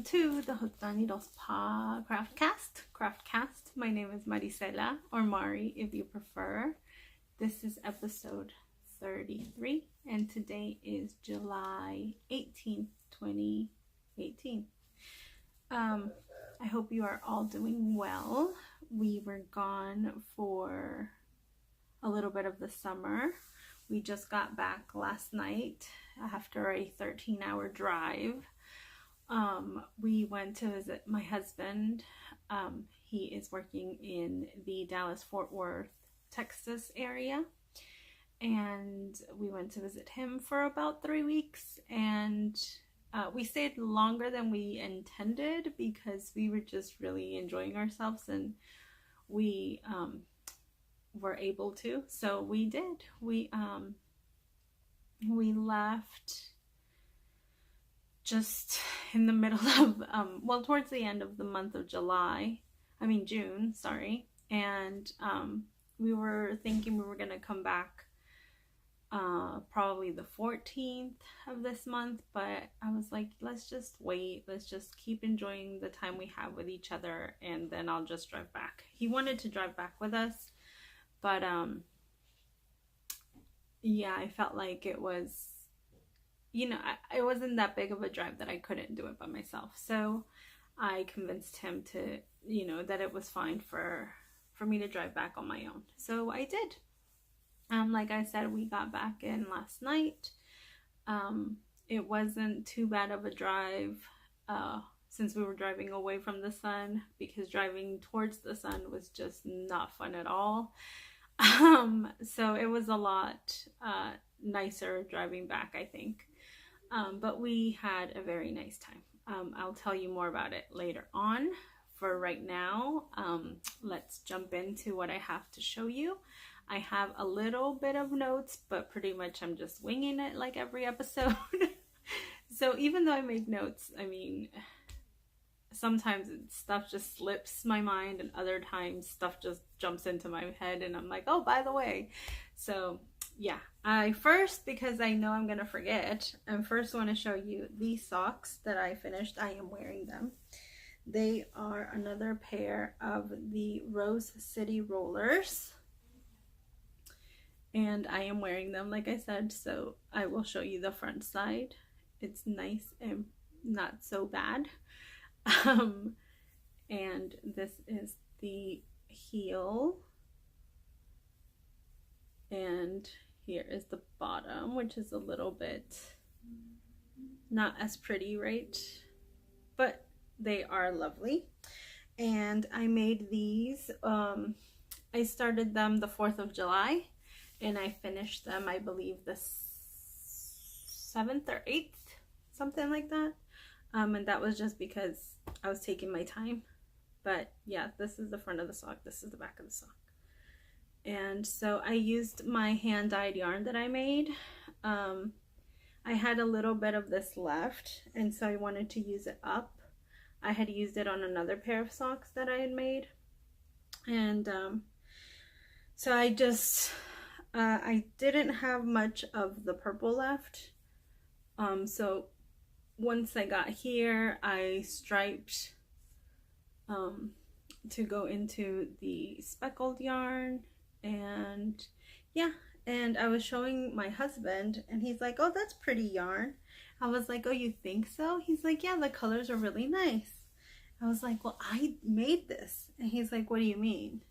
to the Hotanitos Craftcast. My name is Marisela, or Mari if you prefer. This is episode 33, and today is July 18th, 2018. I hope you are all doing well. We were gone for a little bit of the summer. We just got back last night after a 13-hour drive. We went to visit my husband. He is working in the Dallas-Fort Worth, Texas area. And we went to visit him for about 3 weeks. And we stayed longer than we intended because we were just really enjoying ourselves, and we were able to. So we did. We left just in the middle of, towards the end of the month of June, sorry. And we were thinking we were going to come back probably the 14th of this month, but I was like, let's just wait. Let's just keep enjoying the time we have with each other, and then I'll just drive back. He wanted to drive back with us, but yeah, I felt like it was, it wasn't that big of a drive that I couldn't do it by myself. So I convinced him to, that it was fine for me to drive back on my own. So I did. Like I said, we got back in last night. It wasn't too bad of a drive since we were driving away from the sun, because driving towards the sun was just not fun at all. So it was a lot nicer driving back, I think. But we had a very nice time. I'll tell you more about it later on. For right now, let's jump into what I have to show you. I have a little bit of notes, but pretty much I'm just winging it like every episode. So even though I make notes, sometimes stuff just slips my mind, and other times stuff just jumps into my head and I'm like, oh, by the way. So yeah, because I know I'm gonna forget, I first want to show you these socks that I finished. I am wearing them. They are another pair of the Rose City Rollers, and I am wearing them, like I said. So I will show you the front side. It's nice and not so bad. And this is the heel, and here is the bottom, which is a little bit not as pretty, right? But they are lovely. And I made these, I started them the 4th of July, and I finished them, I believe, the 7th or 8th, something like that. And that was just because I was taking my time. But yeah, this is the front of the sock, this is the back of the sock. And so I used my hand-dyed yarn that I made. I had a little bit of this left, and so I wanted to use it up. I had used it on another pair of socks that I had made. And so I just, I didn't have much of the purple left. So once I got here, I striped to go into the speckled yarn. And yeah, and I was showing my husband, and he's like, oh, that's pretty yarn. I was like, oh, you think so? He's like, yeah, the colors are really nice. I was like, well, I made this. And he's like, what do you mean?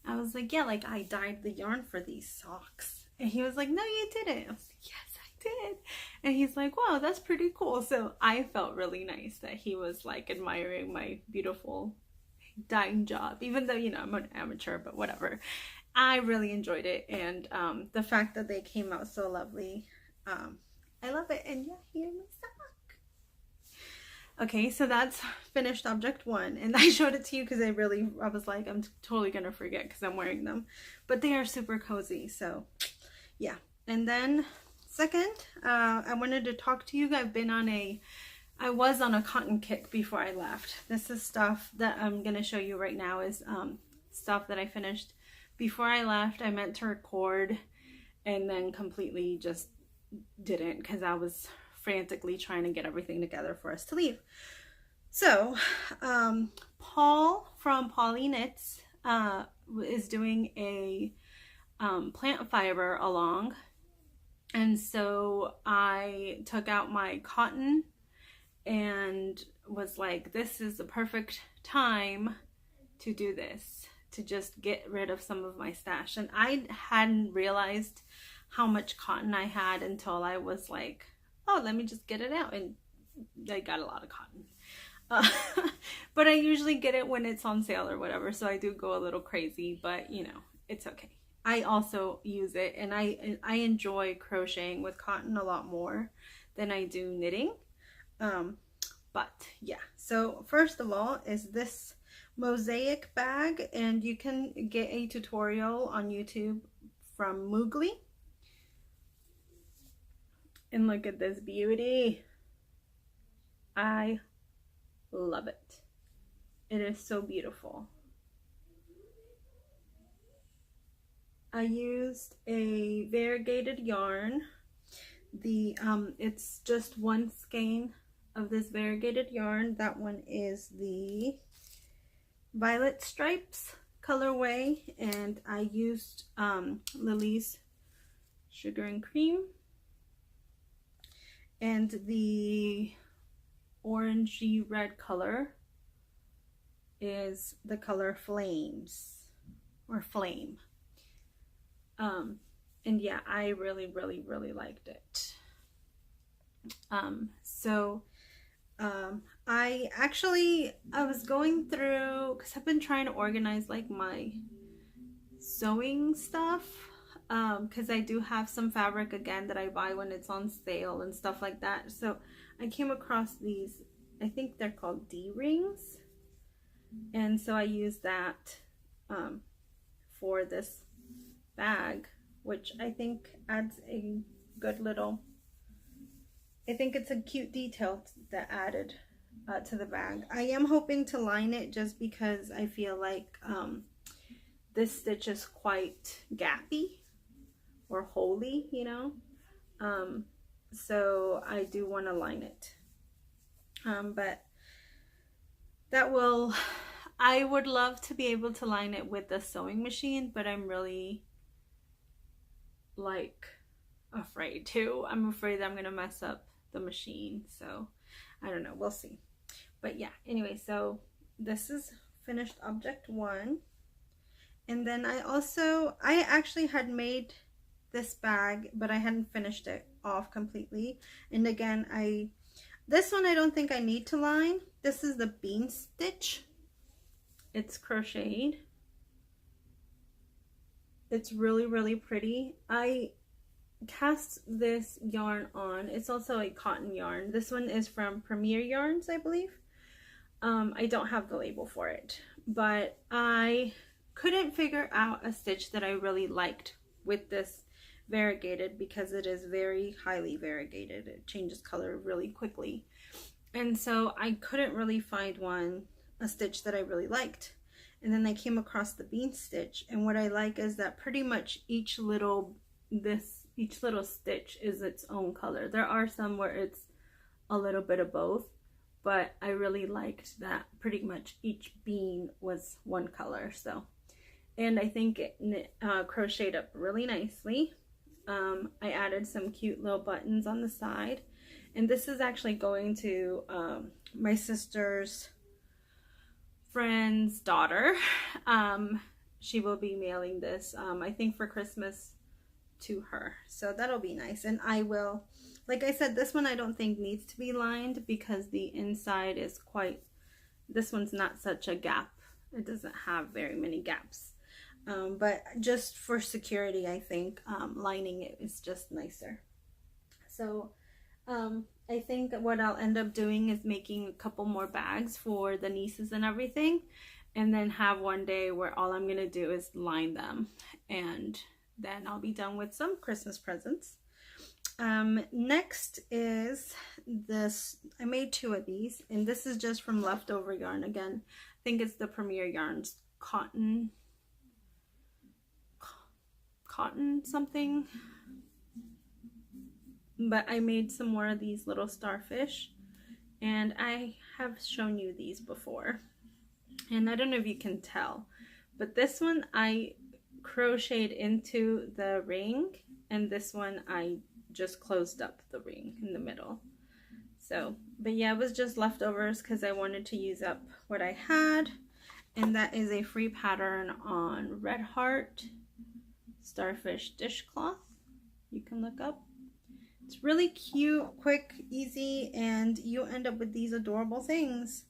I was like, yeah, like I dyed the yarn for these socks. And he was like, no, you didn't. I was like, yes, I did. And he's like, wow, that's pretty cool. So I felt really nice that he was like admiring my beautiful dyeing job, even though, I'm an amateur, but whatever. I really enjoyed it, and the fact that they came out so lovely, I love it. And yeah, here's my sock. Okay, so that's finished object 1, and I showed it to you because I was like, I'm totally gonna forget because I'm wearing them, but they are super cozy. So yeah. And then second, I wanted to talk to you. I was on a cotton kick before I left. This is stuff that I'm gonna show you right now, is stuff that I finished before I left. I meant to record and then completely just didn't, because I was frantically trying to get everything together for us to leave. So, Paul from Polly Knits is doing a plant fiber along, and so I took out my cotton and was like, this is the perfect time to do this, to just get rid of some of my stash. And I hadn't realized how much cotton I had until I was like, oh, let me just get it out. And I got a lot of cotton. But I usually get it when it's on sale or whatever, so I do go a little crazy, but you know, it's okay. I also use it, and I enjoy crocheting with cotton a lot more than I do knitting. But yeah, so first of all is this mosaic bag, and you can get a tutorial on YouTube from Moogly. And look at this beauty. I love it. It is so beautiful. I used a variegated yarn. It's just one skein of this variegated yarn. That one is the Violet Stripes colorway, and I used Lily's Sugar and Cream, and the orangey red color is the color Flames or Flame. And yeah, I really liked it. I was going through, because I've been trying to organize like my sewing stuff, because I do have some fabric again that I buy when it's on sale and stuff like that. So I came across these, I think they're called D-rings, and so I used that for this bag, which I think adds a good little, I think it's a cute detail that added to the bag. I am hoping to line it just because I feel like this stitch is quite gappy or holy, you know. So I do want to line it. But that will, I would love to be able to line it with the sewing machine, but I'm really like afraid to. I'm afraid that I'm gonna mess up the machine, so I don't know, we'll see. But yeah, anyway, so this is finished object 1. And then I actually had made this bag, but I hadn't finished it off completely. And again, this one I don't think I need to line. This is the bean stitch. It's crocheted. It's really pretty. I cast this yarn on. It's also a cotton yarn. This one is from Premier Yarns, I believe. I don't have the label for it, but I couldn't figure out a stitch that I really liked with this variegated, because it is very highly variegated. It changes color really quickly, and so I couldn't really find a stitch that I really liked. And then I came across the bean stitch, and what I like is that pretty much each little stitch is its own color. There are some where it's a little bit of both, but I really liked that pretty much each bean was one color. So, and I think it crocheted up really nicely. I added some cute little buttons on the side, and this is actually going to my sister's friend's daughter. She will be mailing this, I think for Christmas, to her, so that'll be nice. And I will, like I said, this one I don't think needs to be lined because the inside is quite, this one's not such a gap, it doesn't have very many gaps, but just for security, I think lining it is just nicer. So I think what I'll end up doing is making a couple more bags for the nieces and everything, and then have one day where all I'm gonna do is line them, and then I'll be done with some Christmas presents. Next is this. I made 2 of these, and this is just from leftover yarn. Again, I think it's the Premier Yarns cotton something. But I made some more of these little starfish, And I have shown you these before. And I don't know if you can tell, but this one I crocheted into the ring, and this one I just closed up the ring in the middle. So, but yeah, it was just leftovers because I wanted to use up what I had. And that is a free pattern on Red Heart Starfish Dishcloth. You can look up. It's really cute, quick, easy, and you end up with these adorable things.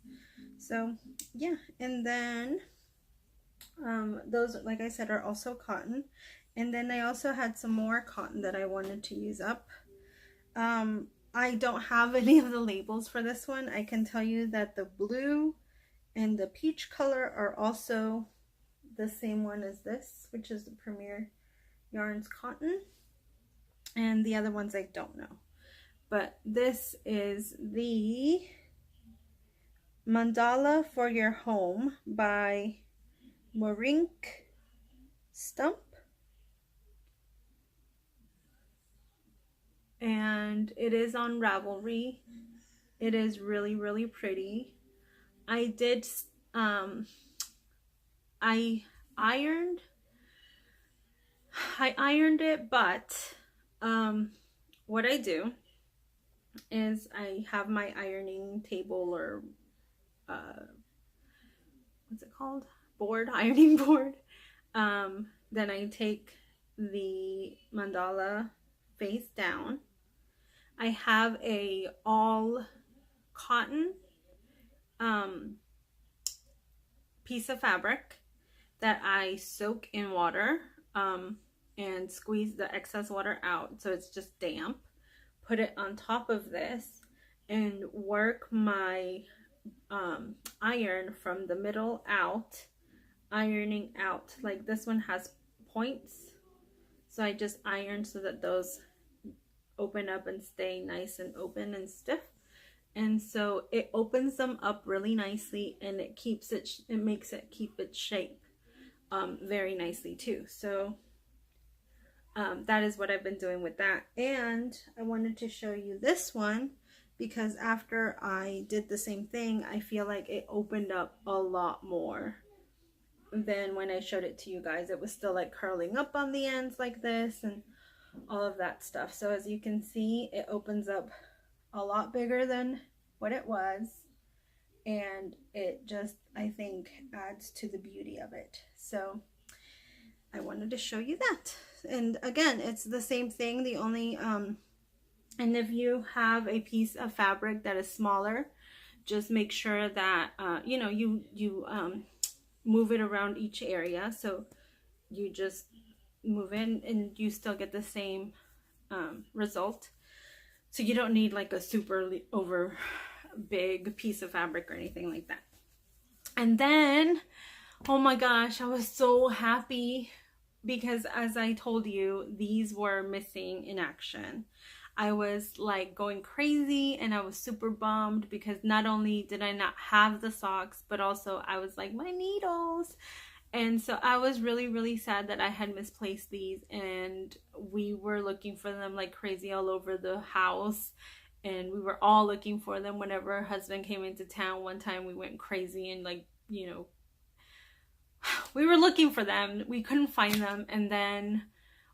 So yeah, and then those, like I said, are also cotton. And then I also had some more cotton that I wanted to use up. I don't have any of the labels for this one. I can tell you that the blue and the peach color are also the same one as this, which is the Premier Yarns cotton. And the other ones I don't know. But this is the Mandala for Your Home by Marink Stump. And it is on Ravelry. It is really, really pretty. I did, I ironed it, but what I do is I have my ironing table, or what's it called? Board, ironing board. Then I take the mandala face down. I have a all cotton piece of fabric that I soak in water and squeeze the excess water out so it's just damp. Put it on top of this and work my iron from the middle out, ironing out. Like this one has points, so I just iron so that those open up and stay nice and open and stiff. And so it opens them up really nicely, and it keeps it, it makes it keep its shape very nicely too. So that is what I've been doing with that. And I wanted to show you this one because after I did the same thing, I feel like it opened up a lot more than when I showed it to you guys. It was still like curling up on the ends like this and all of that stuff. So as you can see, it opens up a lot bigger than what it was, and it just, I think, adds to the beauty of it. So I wanted to show you that. And again, it's the same thing, the only and if you have a piece of fabric that is smaller, just make sure that you know, you move it around each area. So you just move in and you still get the same result. So you don't need like a super over big piece of fabric or anything like that. And then, oh my gosh, I was so happy because as I told you, these were missing in action. I was like going crazy and I was super bummed because not only did I not have the socks, but also I was like, my needles. And so I was really, really sad that I had misplaced these, and we were looking for them like crazy all over the house. And we were all looking for them. Whenever her husband came into town one time, we went crazy and like, you know, we were looking for them. We couldn't find them. And then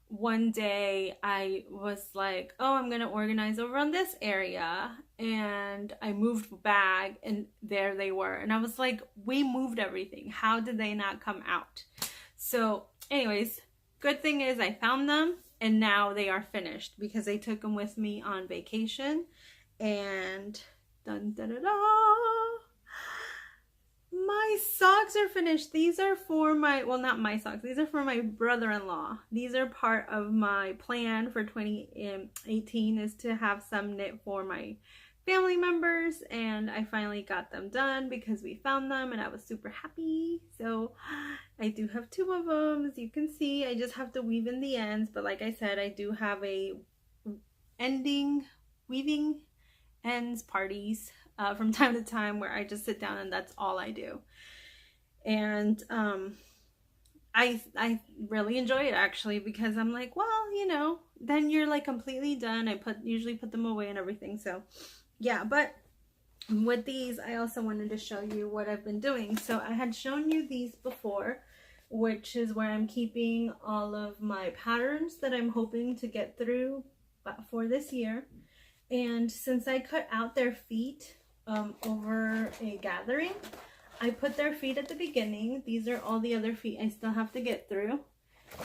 one day I was like, oh, I'm gonna organize over on this area, and I moved the bag and there they were, and I was like, we moved everything, how did they not come out? So anyways, good thing is I found them, and now they are finished because I took them with me on vacation. And dun da da da, my socks are finished. These are for my, well, not my socks, these are for my brother-in-law. These are part of my plan for 2018, is to have some knit for my family members, and I finally got them done because we found them and I was super happy. So I do have 2 of them, as you can see. I just have to weave in the ends, but like I said, I do have a weaving ends parties from time to time where I just sit down and that's all I do. And I really enjoy it actually, because I'm like, well, you know, then you're like completely done. I usually put them away and everything. So yeah, but with these, I also wanted to show you what I've been doing. So I had shown you these before, which is where I'm keeping all of my patterns that I'm hoping to get through for this year. And since I cut out their feet over a gathering, I put their feet at the beginning. These are all the other feet I still have to get through.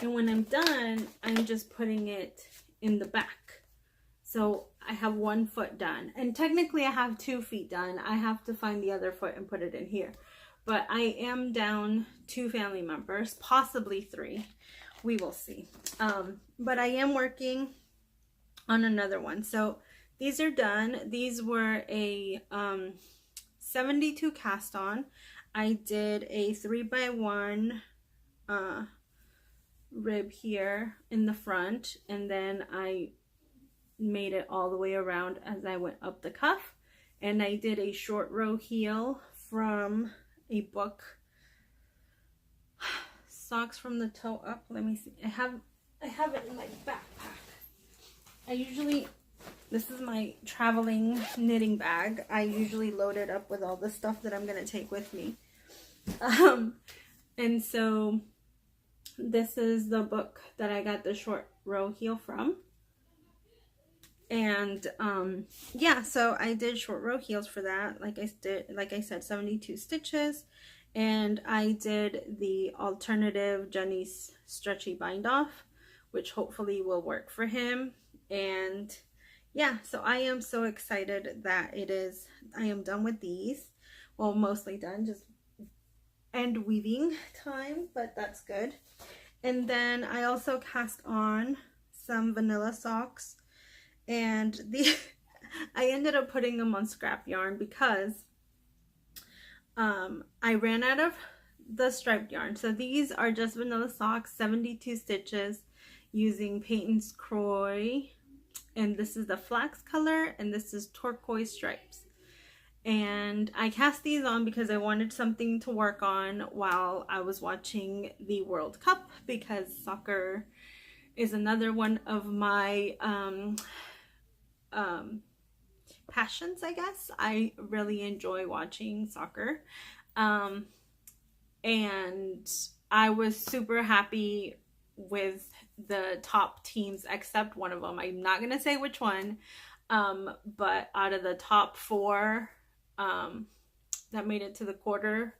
And when I'm done, I'm just putting it in the back. So I have 1 foot done. And technically I have 2 feet done. I have to find the other foot and put it in here. But I am down 2 family members, possibly 3. We will see. But I am working on another one. So these are done. These were a 72 cast on. I did a 3x1 rib here in the front, and then I made it all the way around as I went up the cuff. And I did a short row heel from a book, Socks from the Toe Up. Let me see. I have it in my backpack. This is my traveling knitting bag. I usually load it up with all the stuff that I'm going to take with me. And so this is the book that I got the short row heel from. And yeah, so I did short row heels for that. Like I said, 72 stitches. And I did the alternative Jenny's stretchy bind off, which hopefully will work for him. And yeah, so I am so excited that I am done with these. Well, mostly done, just end weaving time, but that's good. And then I also cast on some vanilla socks, and I ended up putting them on scrap yarn because I ran out of the striped yarn. So these are just vanilla socks, 72 stitches using Peyton's Croy. And this is the flax color, and this is turquoise stripes. And I cast these on because I wanted something to work on while I was watching the World Cup, because soccer is another one of my passions, I guess. I really enjoy watching soccer. And I was super happy with the top teams except one of them. I'm not gonna say which one, but out of the top 4 that made it to the quarter,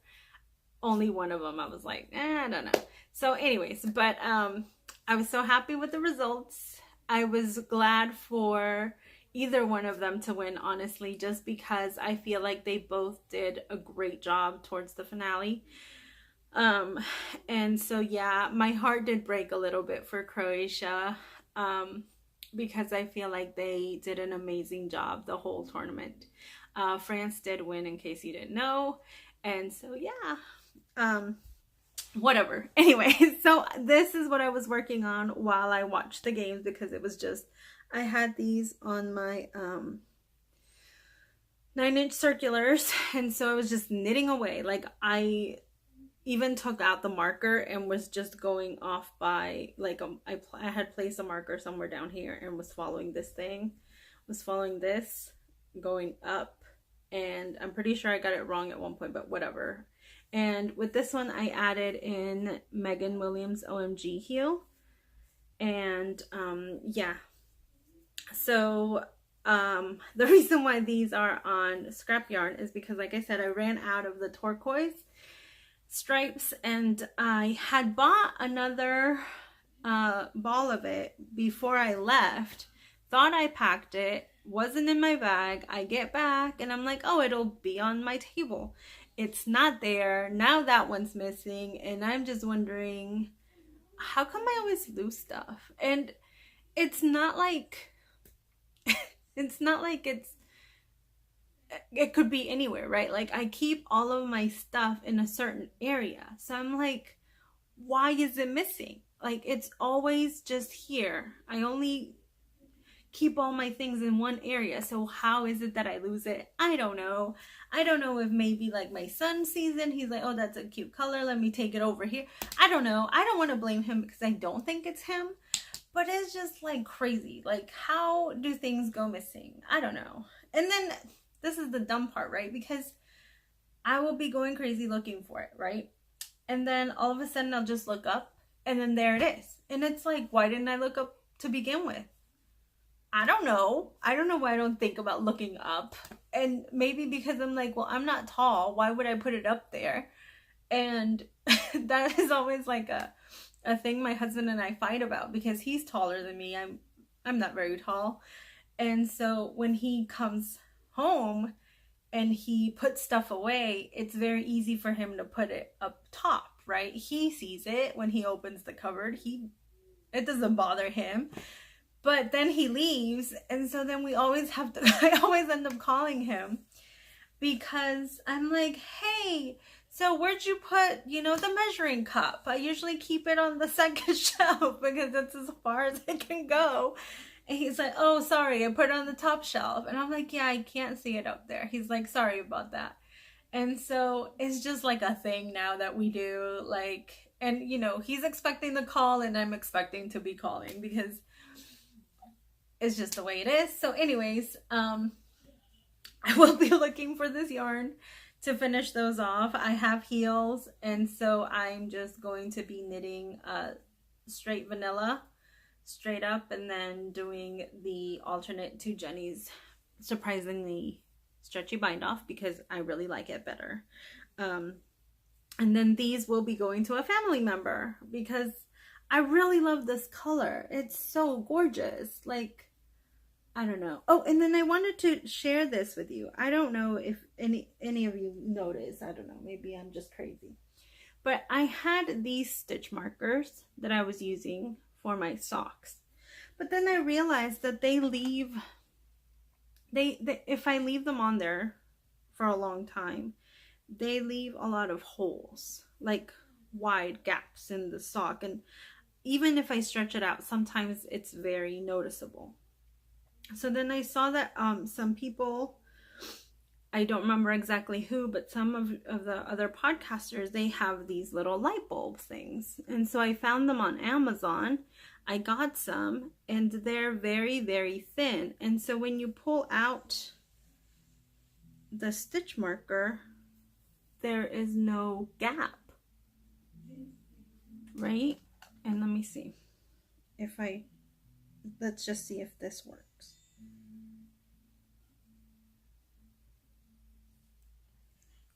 only one of them I was like, I don't know. So anyways, but I was so happy with the results. I was glad for either one of them to win, honestly, just because I feel like they both did a great job towards the finale. And so yeah, my heart did break a little bit for Croatia, because I feel like they did an amazing job the whole tournament. France did win, in case you didn't know. And so yeah, whatever. Anyway, so this is what I was working on while I watched the games, because it was just, I had these on my 9-inch circulars, and so I was just knitting away. Like, I even took out the marker and was just going off by, like, I had placed a marker somewhere down here and was following this thing, was following this, going up, and I'm pretty sure I got it wrong at one point, but whatever. And with this one, I added in Megan Williams OMG heel, and yeah. So the reason why these are on scrap yarn is because, like I said, I ran out of the turquoise stripes, and I had bought another ball of it before I left. Thought I packed it, wasn't in my bag. I get back and I'm like, oh, it'll be on my table. It's not there. Now that one's missing, and I'm just wondering, how come I always lose stuff? And it's not like it could be anywhere, right? Like, I keep all of my stuff in a certain area. So I'm like, why is it missing? Like, it's always just here. I only keep all my things in one area. So how is it that I lose it? I don't know. I don't know if maybe like my son sees it. He's like, oh, that's a cute color. Let me take it over here. I don't know. I don't want to blame him because I don't think it's him. But it's just like crazy. Like, how do things go missing? I don't know. And then this is the dumb part, right? Because I will be going crazy looking for it, right? And then all of a sudden I'll just look up and then there it is. And it's like, why didn't I look up to begin with? I don't know. I don't know why I don't think about looking up. And maybe because I'm like, well, I'm not tall. Why would I put it up there? And that is always like a thing my husband and I fight about, because he's taller than me. I'm not very tall. And so when he comes home and he puts stuff away, it's very easy for him to put it up top, right? He sees it when he opens the cupboard. It doesn't bother him. But then he leaves, and so then we always have to, I always end up calling him, because I'm like, hey, so where'd you put, the measuring cup? I usually keep it on the second shelf because that's as far as it can go. And he's like, oh, sorry, I put it on the top shelf. And I'm like, yeah, I can't see it up there. He's like, sorry about that. And so it's just like a thing now that we do, like, and he's expecting the call and I'm expecting to be calling, because it's just the way it is. So anyways, I will be looking for this yarn to finish those off. I have heels, and so I'm just going to be knitting straight vanilla, straight up, and then doing the alternate to Jenny's surprisingly stretchy bind off, because I really like it better. And then these will be going to a family member, because I really love this color. It's so gorgeous. Like, I don't know. Oh, and then I wanted to share this with you. I don't know if any of you noticed. I don't know. Maybe I'm just crazy. But I had these stitch markers that I was using for my socks. But then I realized that if I leave them on there for a long time, they leave a lot of holes, like wide gaps in the sock. And even if I stretch it out, sometimes it's very noticeable. So then I saw that some people, I don't remember exactly who, but some of the other podcasters, they have these little light bulb things. And so I found them on Amazon. I got some, and they're very, very thin. And so when you pull out the stitch marker, there is no gap, right? And let me see let's just see if this works.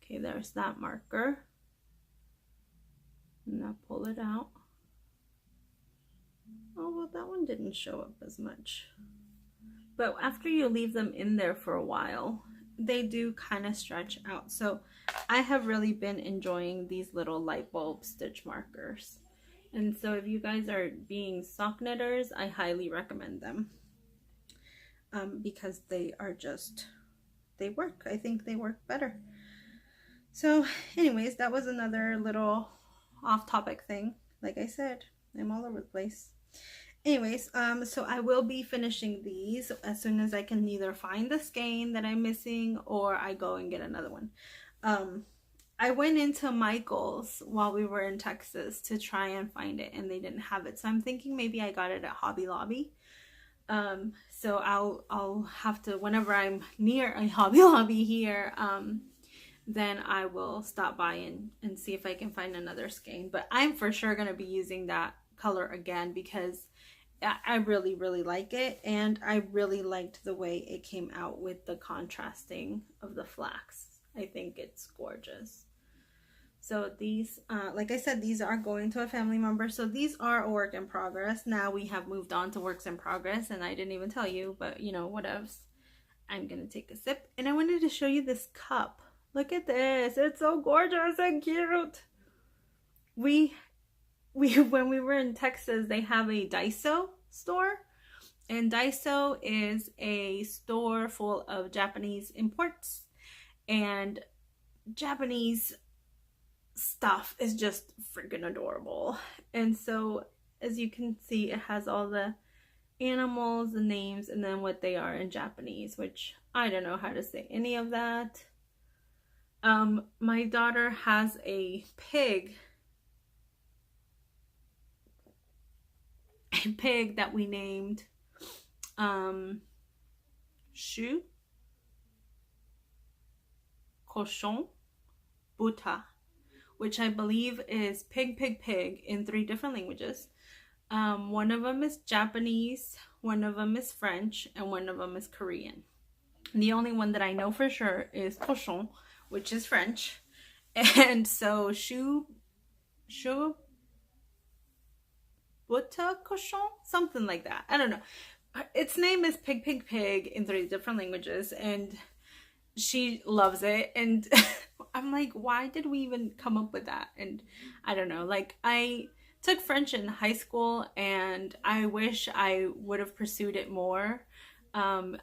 Okay, there's that marker. And I'll pull it out. Oh, well, that one didn't show up as much. But after you leave them in there for a while, they do kind of stretch out. So I have really been enjoying these little light bulb stitch markers. And so if you guys are being sock knitters, I highly recommend them. Because they work. I think they work better. So anyways, that was another little off-topic thing. Like I said, I'm all over the place. Anyways, so I will be finishing these as soon as I can either find the skein that I'm missing or I go and get another one. I went into Michael's while we were in Texas to try and find it, and they didn't have it. So I'm thinking maybe I got it at Hobby Lobby. So I'll have to, whenever I'm near a Hobby Lobby here, then I will stop by and see if I can find another skein. But I'm for sure going to be using that color again, because I really, really like it. And I really liked the way it came out with the contrasting of the flax. I think it's gorgeous. So these, like I said, these are going to a family member. So these are a work in progress. Now we have moved on to works in progress, and I didn't even tell you, but whatevs. I'm going to take a sip, and I wanted to show you this cup. Look at this. It's so gorgeous and cute. When we were in Texas, they have a Daiso store. And Daiso is a store full of Japanese imports. And Japanese stuff is just freaking adorable. And so, as you can see, it has all the animals, the names, and then what they are in Japanese, which I don't know how to say any of that. My daughter has a pig that we named Shu. cochon, buta, which I believe is pig, pig, pig in 3 different languages. One of them is Japanese, one of them is French, and one of them is Korean. The only one that I know for sure is cochon, which is French. And so buta cochon, something like that. I don't know. Its name is Pig Pig Pig in 3 different languages, and she loves it. And I'm like, why did we even come up with that? And I don't know. Like, I took French in high school, and I wish I would have pursued it more. I'm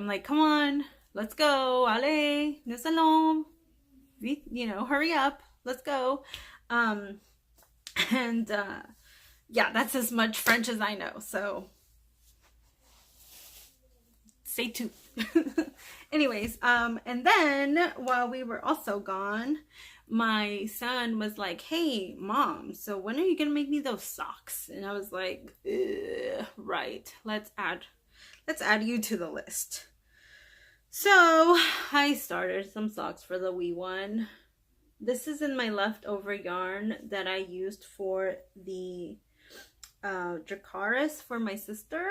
like, come on, let's go, allez, nous allons, you know, hurry up, let's go. Yeah, that's as much French as I know, so stay tuned. Anyways, and then while we were also gone, my son was like, hey mom, so when are you gonna make me those socks? And I was like, right, let's add you to the list. So I started some socks for the wee one. This is in my leftover yarn that I used for the Dracaris for my sister.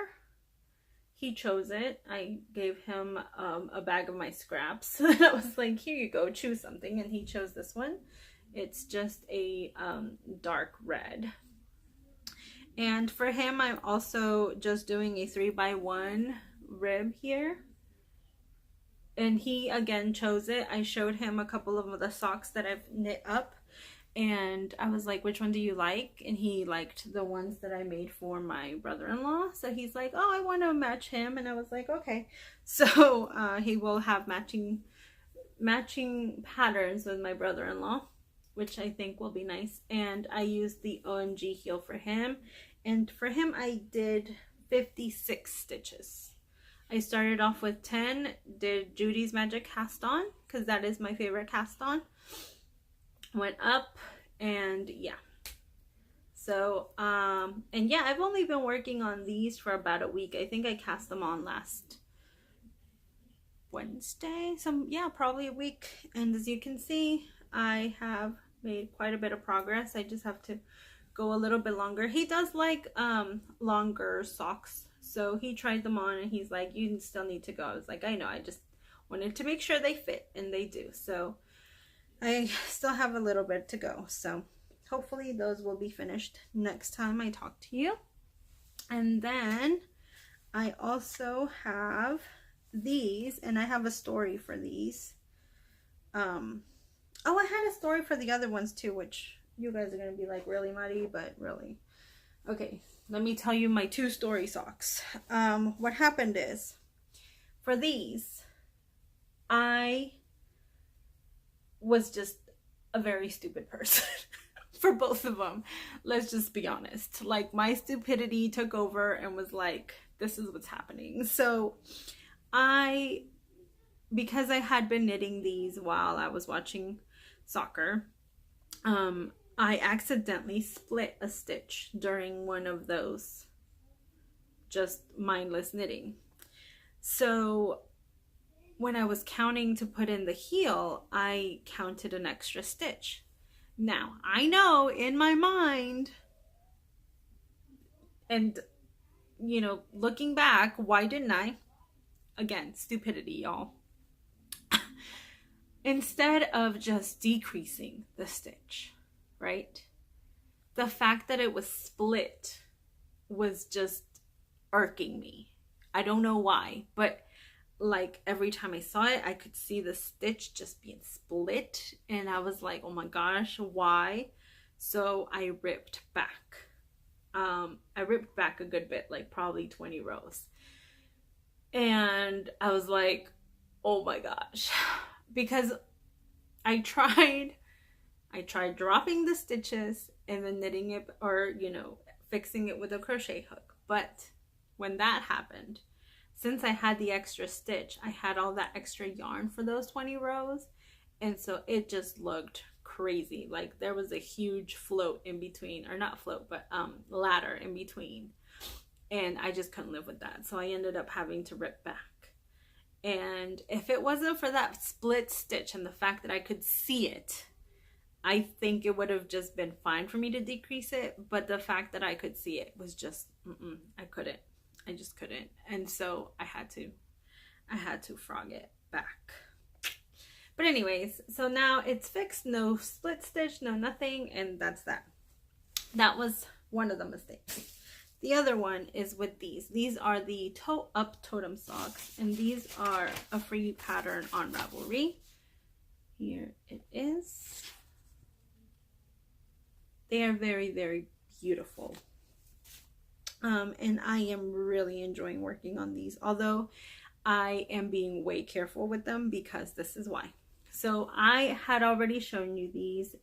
He chose it. I gave him a bag of my scraps. And I was like, here you go, choose something. And he chose this one. It's just a dark red. And for him, I'm also just doing a 3x1 rib here. And he again chose it. I showed him a couple of the socks that I've knit up. And I was like, which one do you like? And he liked the ones that I made for my brother-in-law. So he's like, oh, I want to match him. And I was like, okay. So he will have matching patterns with my brother-in-law, which I think will be nice. And I used the OMG heel for him. And for him, I did 56 stitches. I started off with 10, did Judy's Magic Cast On, because that is my favorite cast on. Went up, and yeah. So, and yeah, I've only been working on these for about a week. I think I cast them on last Wednesday. Yeah, probably a week. And as you can see, I have made quite a bit of progress. I just have to go a little bit longer. He does like longer socks. So he tried them on and he's like, you still need to go. I was like, I know, I just wanted to make sure they fit, and they do. So I still have a little bit to go. So hopefully those will be finished next time I talk to you. And then I also have these, and I have a story for these. Oh, I had a story for the other ones too, which you guys are going to be like, really, Maddie? But really. Okay, let me tell you my 2 story socks. What happened is, for these, I was just a very stupid person for both of them. Let's just be honest. Like, my stupidity took over and was like, this is what's happening. So because I had been knitting these while I was watching soccer, I accidentally split a stitch during one of those just mindless knitting. So when I was counting to put in the heel, I counted an extra stitch. Now, I know in my mind, and you know, looking back, why didn't I? Again, stupidity, y'all. Instead of just decreasing the stitch, right? The fact that it was split was just irking me. I don't know why, but like every time I saw it, I could see the stitch just being split, and I was like, oh my gosh, why? So I ripped back. I ripped back a good bit, like probably 20 rows. And I was like, oh my gosh, because I tried dropping the stitches and then knitting it, or, you know, fixing it with a crochet hook. But when that happened, since I had the extra stitch, I had all that extra yarn for those 20 rows. And so it just looked crazy. Like there was a huge float in between, or not float, but ladder in between. And I just couldn't live with that. So I ended up having to rip back. And if it wasn't for that split stitch and the fact that I could see it, I think it would have just been fine for me to decrease it. But the fact that I could see it was just, I couldn't. I just couldn't. And so I had to frog it back. But anyways, so now it's fixed, no split stitch, no nothing, and that's that. That was one of the mistakes. The other one is with these. These are the Toe Up Totem Socks, and these are a free pattern on Ravelry. Here it is. They are very, very beautiful. And I am really enjoying working on these, although I am being way careful with them because this is why. So I had already shown you these.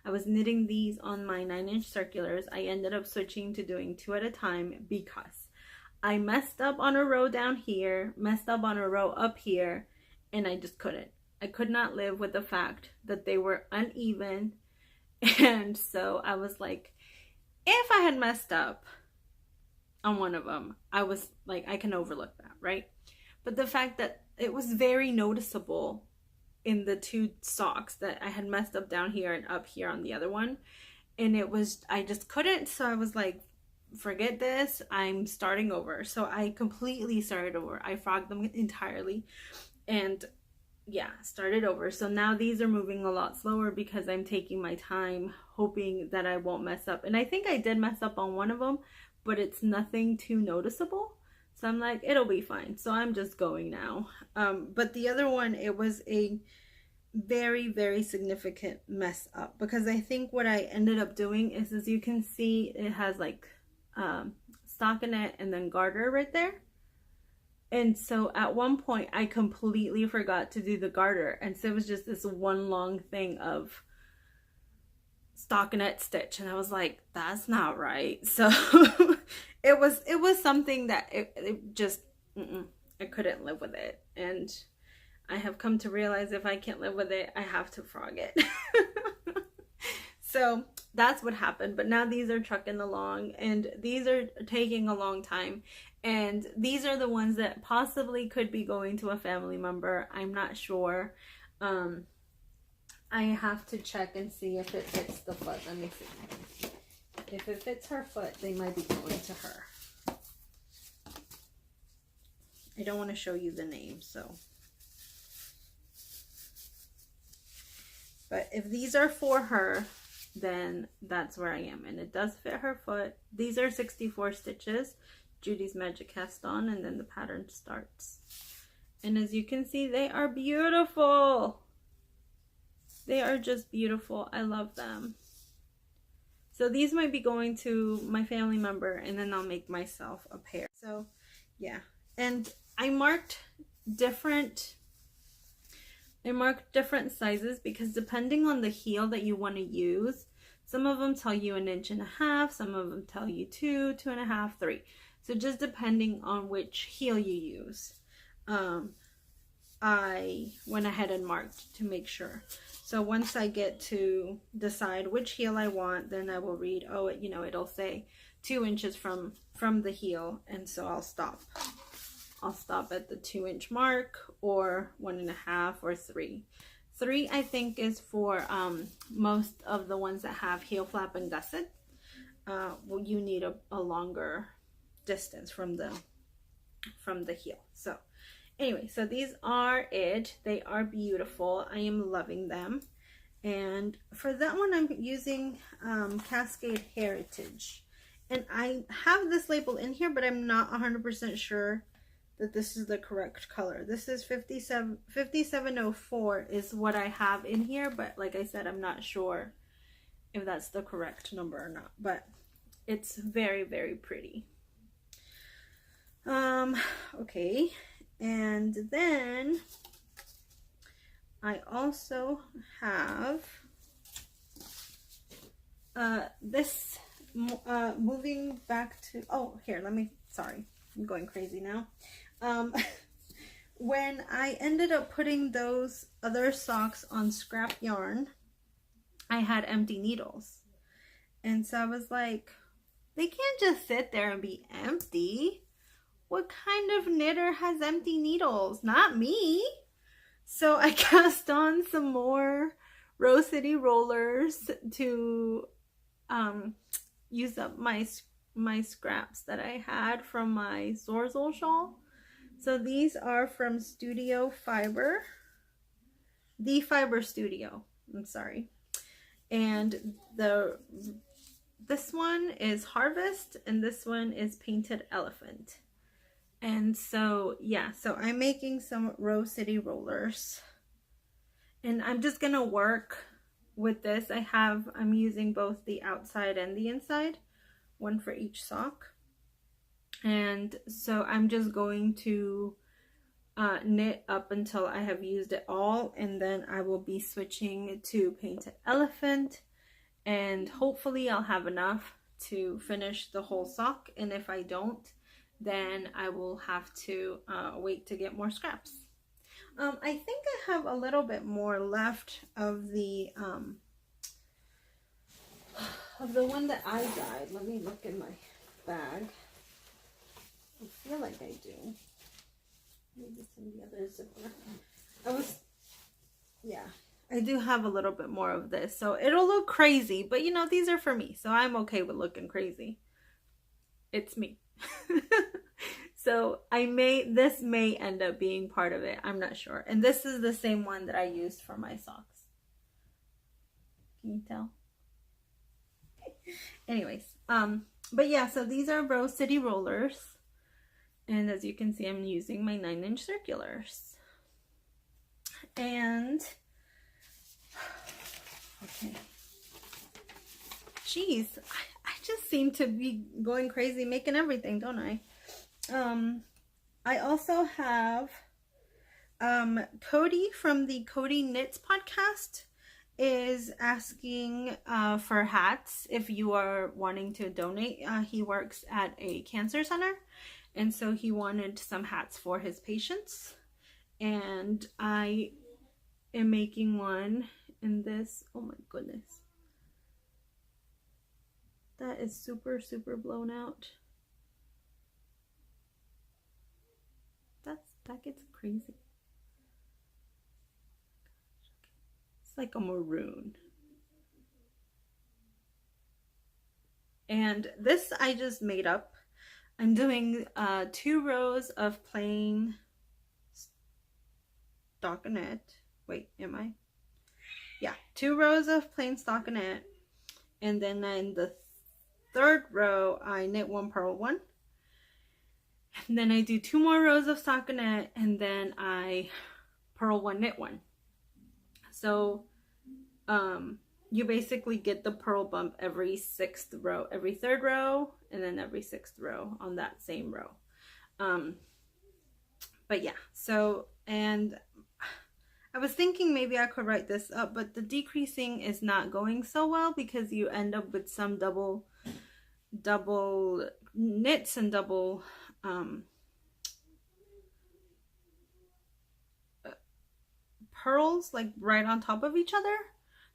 I was knitting these on my 9-inch circulars. I ended up switching to doing 2 at a time because I messed up on a row down here, messed up on a row up here, and I just couldn't. I could not live with the fact that they were uneven. And so I was like, if I had messed up on one of them, I was like, I can overlook that, right? But the fact that it was very noticeable in the 2 socks that I had messed up down here and up here on the other one, and it was, I just couldn't. So I was like, forget this, I'm starting over. So I completely started over. I frogged them entirely and yeah, started over. So now these are moving a lot slower because I'm taking my time, hoping that I won't mess up. And I think I did mess up on one of them, but it's nothing too noticeable. So I'm like, it'll be fine. So I'm just going now. But the other one, it was a very, very significant mess up because I think what I ended up doing is, as you can see, it has like stockinette and then garter right there. And so at one point I completely forgot to do the garter, and so it was just this one long thing of stockinette stitch, and I was like, that's not right. So it was something that it just I couldn't live with it, and I have come to realize if I can't live with it, I have to frog it. So that's what happened. But now these are trucking along, and these are taking a long time, and these are the ones that possibly could be going to a family member. I'm not sure. I have to check and see if it fits the foot. Let me see. If it fits her foot, they might be going to her. I don't want to show you the name, so. But if these are for her, then that's where I am. And it does fit her foot. These are 64 stitches. Judy's Magic Cast On, and then the pattern starts. And as you can see, they are beautiful. They are just beautiful. I love them. So these might be going to my family member, and then I'll make myself a pair. So yeah, and I marked different sizes because depending on the heel that you want to use, some of them tell you 1.5 inches, some of them tell you 2, 2.5, 3. So just depending on which heel you use, I went ahead and marked to make sure. So once I get to decide which heel I want, then I will read, oh, you know, it'll say 2 inches from the heel, and so I'll stop. I'll stop at the 2-inch mark, or 1.5, or 3. 3 I think is for most of the ones that have heel flap and gusset. Well, you need a longer distance from the heel. So anyway, so these are it. They are beautiful. I am loving them. And for that one, I'm using Cascade Heritage. And I have this label in here, but I'm not 100% sure that this is the correct color. This is 5704 is what I have in here, but like I said, I'm not sure if that's the correct number or not, but it's very, very pretty. Okay, and then I also have this moving back to, oh, here, sorry, I'm going crazy now. When I ended up putting those other socks on scrap yarn, I had empty needles. And so I was like, they can't just sit there and be empty. what kind of knitter has empty needles? Not me. So I cast on some more Rose City rollers to use up my scraps that I had from my Zorzal shawl. So these are from Studio Fiber, The Fiber Studio. I'm sorry. And this one is Harvest, and this one is Painted Elephant. And so yeah, so I'm making some Rose City rollers, and I'm just gonna work with this. I'm using both the outside and the inside, one for each sock. And so I'm just going to knit up until I have used it all, and then I will be switching to Painted Elephant, and hopefully I'll have enough to finish the whole sock. And if I don't, then I will have to wait to get more scraps. I think I have a little bit more left of the one that I dyed. Let me look in my bag. I feel like I do. Maybe it's in the other zipper. Yeah, I do have a little bit more of this, so it'll look crazy, but you know, these are for me, so I'm okay with looking crazy. It's me. So this may end up being part of it. I'm not sure. And this is the same one that I used for my socks. Can you tell? Anyways, but yeah, so these are Rose City rollers. And as you can see, I'm using my 9-inch circulars. And, okay. Jeez, I just seem to be going crazy making everything, don't I? I also have, Cody from the Cody Knits podcast is asking for hats if you are wanting to donate. He works at a cancer center, and so he wanted some hats for his patients, and I am making one in this. Oh my goodness, that is super blown out. That gets crazy. It's like a maroon. And this I just made up. I'm doing 2 rows of plain stockinette. Wait, am I? Yeah, 2 rows of plain stockinette. And then in the 3rd row, I knit 1, purl 1. And then I do 2 more rows of stockinette, and then I purl 1, knit 1. So you basically get the purl bump every 6th row, every 3rd row, and then every 6th row on that same row. But yeah, so, and I was thinking maybe I could write this up, but the decreasing is not going so well because you end up with some double knits and double purls like right on top of each other.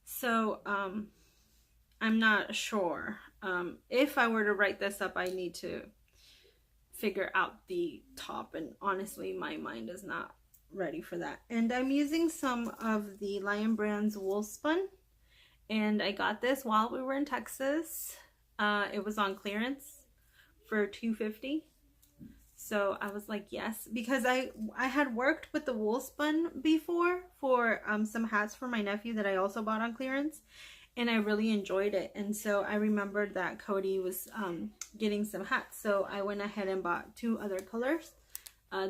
So I'm not sure. If I were to write this up, I need to figure out the top, and honestly my mind is not ready for that. And I'm using some of the Lion Brand's wool spun, and I got this while we were in Texas. It was on clearance for $2.50. So I was like, yes, because I had worked with the wool spun before for some hats for my nephew that I also bought on clearance, and I really enjoyed it. And so I remembered that Cody was getting some hats, so I went ahead and bought 2 other colors.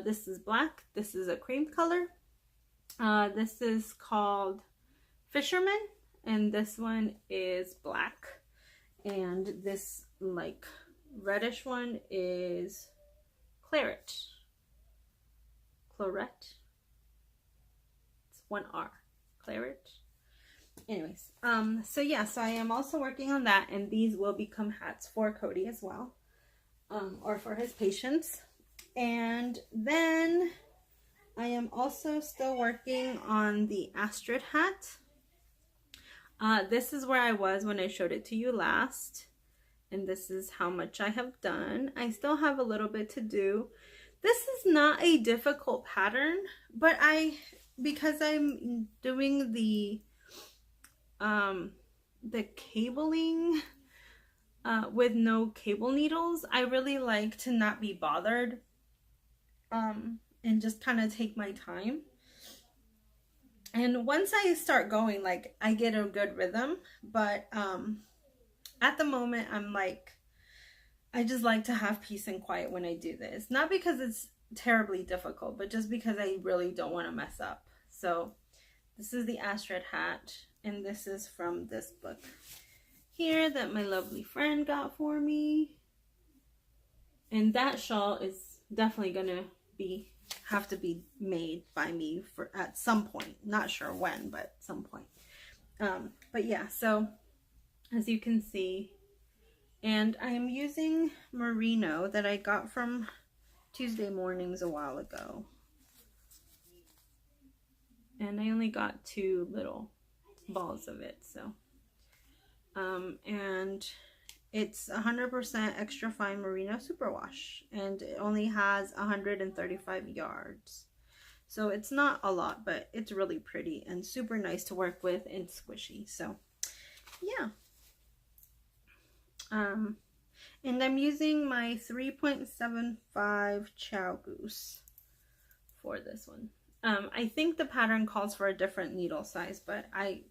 This is black, this is a cream color, this is called Fisherman, and this one is black, and this like reddish one is Claret. It's 1 R. Claret. Anyways, so yeah, so I am also working on that, and these will become hats for Cody as well, or for his patients. And then I am also still working on the Astrid hat. This is where I was when I showed it to you last. And this is how much I have done. I still have a little bit to do. This is not a difficult pattern, but because I'm doing the cabling with no cable needles, I really like to not be bothered and just kind of take my time. And once I start going, like, I get a good rhythm, but at the moment I'm like, I just like to have peace and quiet when I do this. Not because it's terribly difficult, but just because I really don't want to mess up. So this is the Astrid hat, and this is from this book here that my lovely friend got for me. And that shawl is definitely gonna have to be made by me for at some point. Not sure when, but some point. But yeah, so as you can see, and I am using merino that I got from Tuesday Mornings a while ago. And I only got 2 little balls of it, so. And it's 100% extra fine merino superwash, and it only has 135 yards. So it's not a lot, but it's really pretty and super nice to work with and squishy. So yeah. And I'm using my 3.75 Chow Goose for this one. I think the pattern calls for a different needle size, but I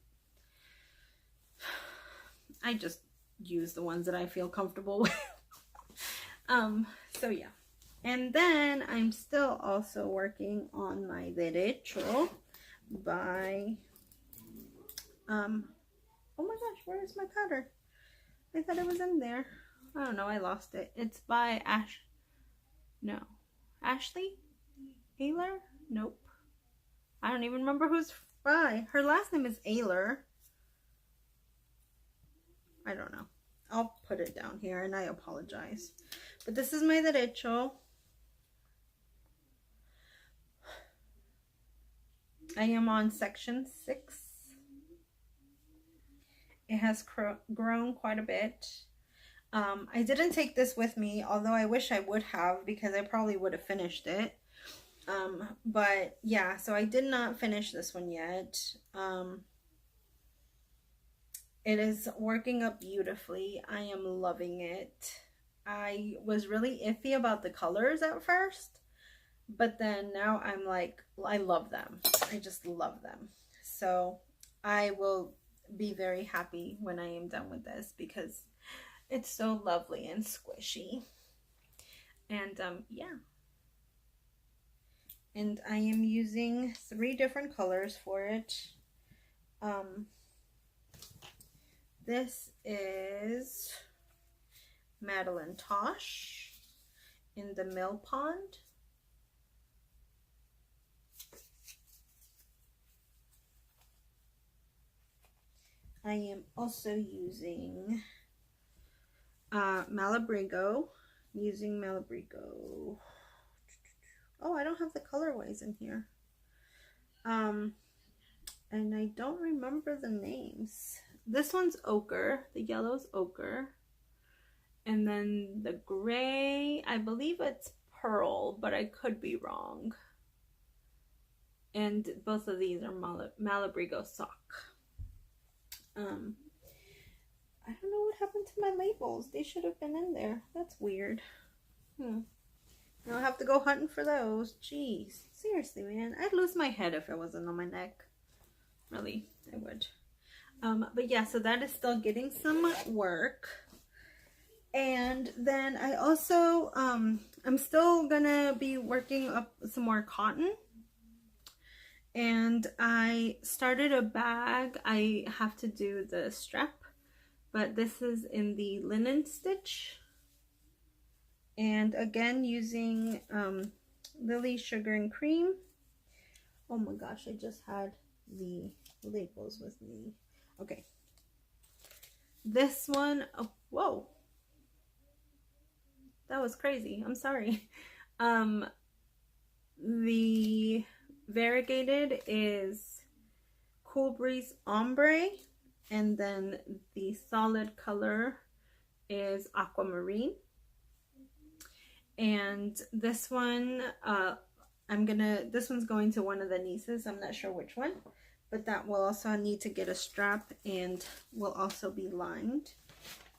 just use the ones that I feel comfortable with. So yeah. And then I'm still also working on my derecho by, oh my gosh, where is my pattern? I thought it was in there. I don't know, I lost it. It's by Ashley Ayler? Nope. I don't even remember who's by. Her last name is Ayler. I don't know. I'll put it down here, and I apologize. But this is my derecho. I am on section 6. It has grown quite a bit. I didn't take this with me, although I wish I would have, because I probably would have finished it. But yeah, so I did not finish this one yet. It is working up beautifully. I am loving it. I was really iffy about the colors at first, but then now I'm like, I love them. I just love them. So I will be very happy when I am done with this, because it's so lovely and squishy. And yeah. And I am using 3 different colors for it. This is Madeline Tosh in the Mill Pond. I am also using Malabrigo. Using Malabrigo. Oh, I don't have the colorways in here. And I don't remember the names. This one's ochre. The yellow's ochre. And then the gray, I believe it's pearl, but I could be wrong. And both of these are Malabrigo sock. I don't know what happened to my labels. They should have been in there. That's weird. I'll have to go hunting for those. Jeez. Seriously, man. I'd lose my head if it wasn't on my neck. Really, I would. But yeah, so that is still getting some work. And then I also, I'm still gonna be working up some more cotton. And I started a bag. I have to do the strap, but this is in the linen stitch. And again, using Lily Sugar and Cream. Oh my gosh, I just had the labels with me. Okay. This one, oh, whoa. That was crazy. I'm sorry. The variegated is Cool Breeze Ombre, and then the solid color is Aquamarine. And this one, this one's going to one of the nieces. I'm not sure which one, but that will also need to get a strap and will also be lined.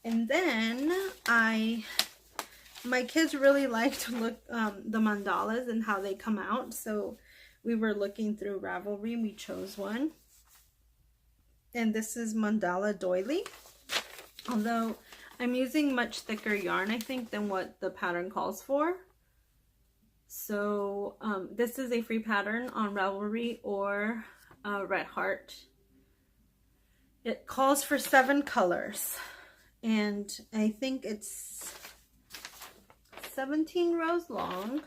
And then my kids really like to look the mandalas and how they come out. So we were looking through Ravelry and we chose one. And this is Mandala Doily. Although I'm using much thicker yarn, I think, than what the pattern calls for. So this is a free pattern on Ravelry or Red Heart. It calls for 7 colors. And I think it's 17 rows long.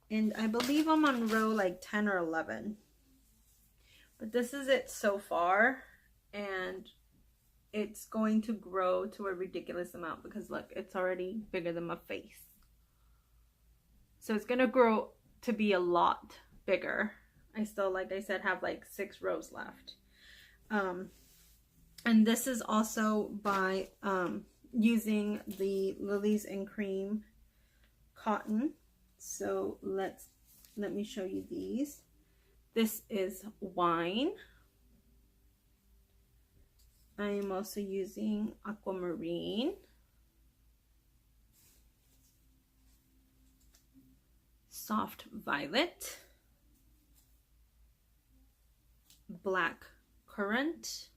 And I believe I'm on row like 10 or 11. But this is it so far. And it's going to grow to a ridiculous amount because look, it's already bigger than my face. So it's gonna grow to be a lot bigger. I still, like I said, have like 6 rows left. And this is also by using the Lilies and Cream cotton. So let me show you these. This is Wine. I am also using Aquamarine, Soft Violet, Black Currant,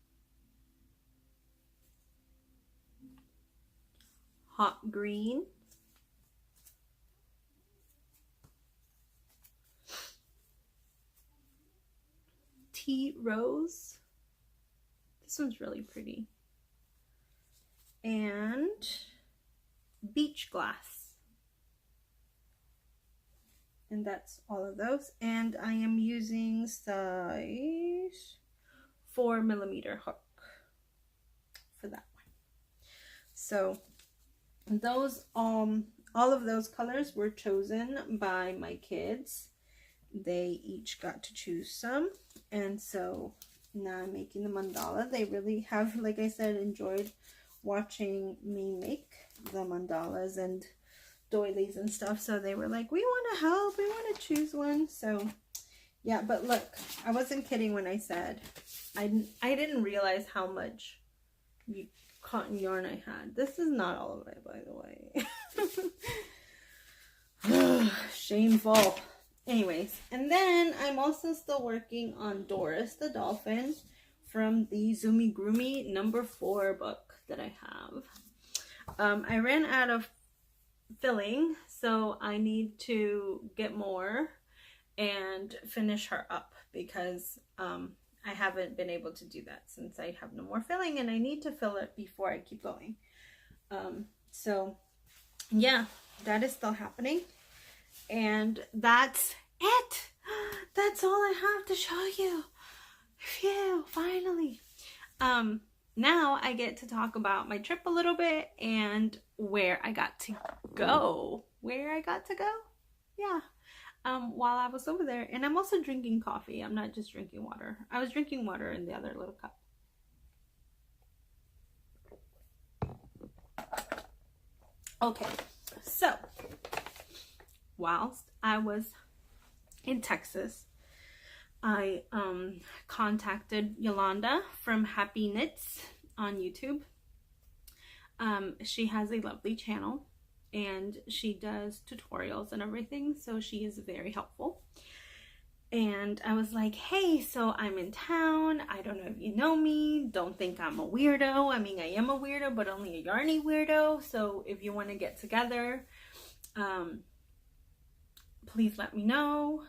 Hot Green, Tea Rose. This one's really pretty. And Beach Glass. And that's all of those. And I am using size 4mm hook for that one. So those all of those colors were chosen by my kids. They each got to choose some. And so now I'm making the mandala. They really have, like I said, enjoyed watching me make the mandalas and doilies and stuff. So they were like, we want to help, we want to choose one. So yeah, but look, I wasn't kidding when I said I didn't realize how much cotton yarn I had. This is not all of it, by the way. Shameful. Anyways, and then I'm also still working on Doris the Dolphin from the Zoomy Groomy #4 book that I have. I ran out of filling, so I need to get more and finish her up because I haven't been able to do that since I have no more filling and I need to fill it before I keep going. So yeah, that is still happening. And that's it. That's all I have to show you. Phew, finally. Now I get to talk about my trip a little bit and where I got to go. Yeah. While I was over there. And I'm also drinking coffee. I'm not just drinking water. I was drinking water in the other little cup. Okay, so whilst I was in Texas, I contacted Yolanda from Happy Knits on YouTube. She has a lovely channel and she does tutorials and everything, so she is very helpful. And I was like, hey, so I'm in town. I don't know if you know me. Don't think I'm a weirdo. I mean, I am a weirdo, but only a yarny weirdo. So if you want to get together, please let me know.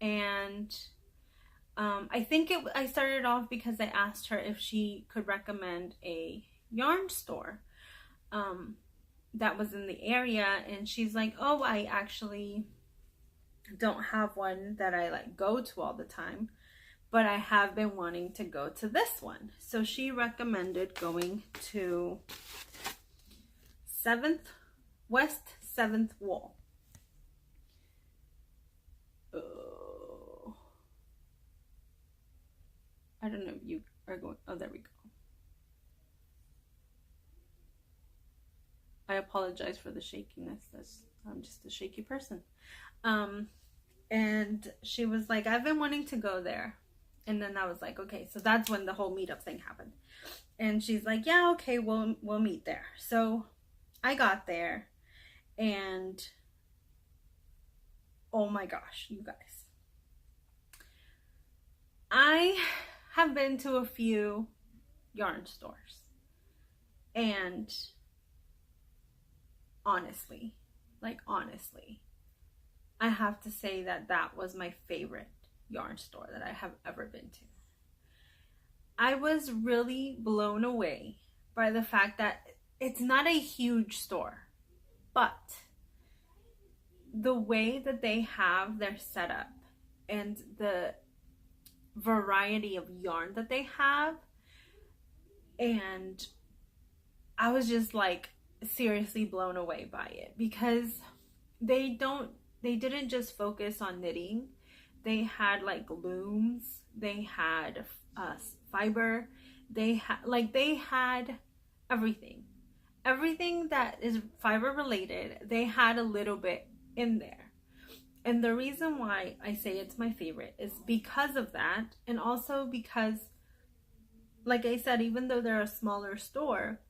And I think I started off because I asked her if she could recommend a yarn store that was in the area. And she's like, oh, I actually don't have one that I like go to all the time, but I have been wanting to go to this one. So she recommended going to West 7th Wall. I don't know if you are going. Oh, there we go. I apologize for the shakiness. I'm just a shaky person. And she was like, I've been wanting to go there. And then I was like, okay. So that's when the whole meetup thing happened. And she's like, yeah, okay, we'll meet there. So I got there, and oh my gosh, you guys. I have been to a few yarn stores, and honestly, I have to say that was my favorite yarn store that I have ever been to. I was really blown away by the fact that it's not a huge store, but the way that they have their setup and the variety of yarn that they have, and I was just like seriously blown away by it, because they didn't just focus on knitting. They had like looms, they had fiber, they had everything that is fiber related. They had a little bit in there. And the reason why I say it's my favorite is because of that, and also because, like I said, even though they're a smaller store,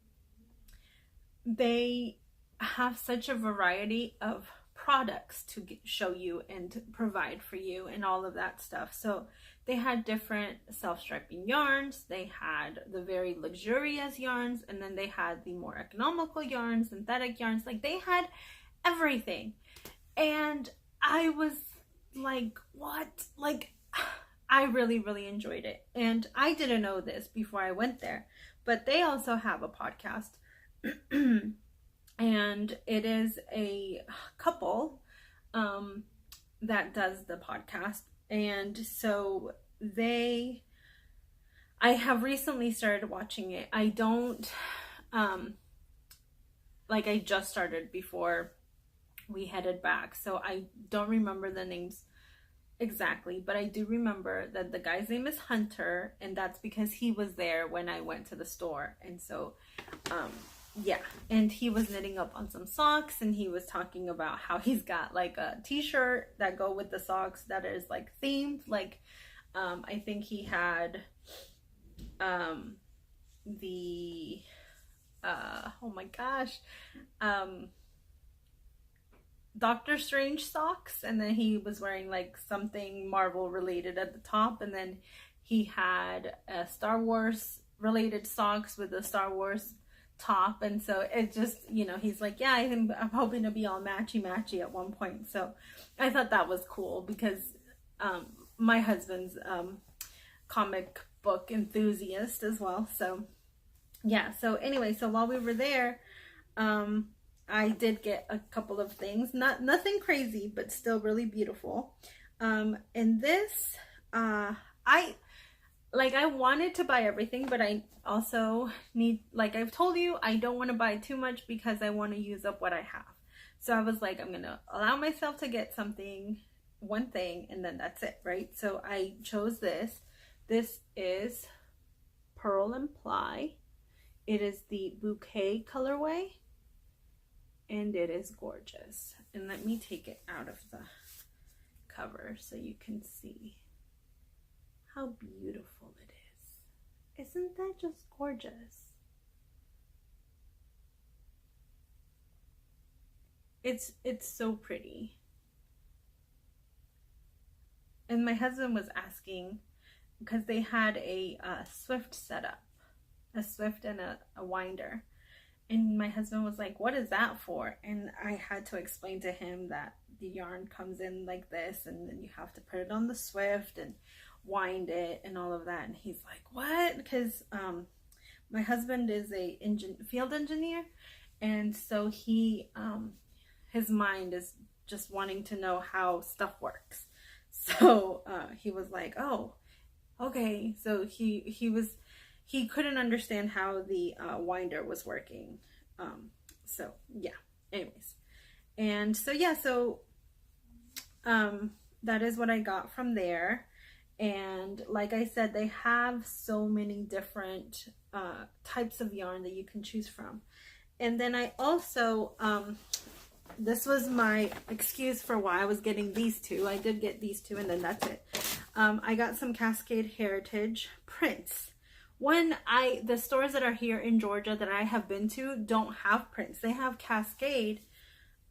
they have such a variety of products to show you and provide for you and all of that stuff. So they had different self-striping yarns, they had the very luxurious yarns, and then they had the more economical yarns, synthetic yarns. Like, they had everything. And I was like, what? Like, I really, really enjoyed it. And I didn't know this before I went there, but they also have a podcast. And it is a couple that does the podcast. And so I have recently started watching it. I don't, I just started before we headed back, so I don't remember the names exactly, but I do remember that the guy's name is Hunter, and that's because he was there when I went to the store. And so yeah, and he was knitting up on some socks, and he was talking about how he's got like a t-shirt that go with the socks that is like themed, like I think he had the oh my gosh, Doctor Strange socks, and then he was wearing like something Marvel related at the top, and then he had a Star Wars related socks with a Star Wars top. And so it just, he's like, yeah, I'm hoping to be all matchy at one point. So I thought that was cool, because my husband's comic book enthusiast as well. So yeah, so anyway, so while we were there, I did get a couple of things, nothing crazy, but still really beautiful. And this, I wanted to buy everything, but I also need, like I've told you, I don't want to buy too much because I want to use up what I have. So I was like, I'm going to allow myself to get one thing, and then that's it, right? So I chose this. This is Purl and Ply. It is the bouquet colorway, and it is gorgeous. And let me take it out of the cover so you can see how beautiful it is. Isn't that just gorgeous? It's so pretty. And my husband was asking, because they had a Swift setup, a Swift and a winder. And my husband was like, what is that for? And I had to explain to him that the yarn comes in like this, and then you have to put it on the Swift and wind it and all of that. And he's like, what? Because my husband is a field engineer, and so he his mind is just wanting to know how stuff works. So he was like, oh, okay. So he couldn't understand how the winder was working. So yeah, anyways. And so yeah, so that is what I got from there. And like I said, they have so many different types of yarn that you can choose from. And then I also, this was my excuse for why I was getting these two. I did get these two, and then that's it. I got some Cascade Heritage prints. The stores that are here in Georgia that I have been to don't have prints. They have Cascade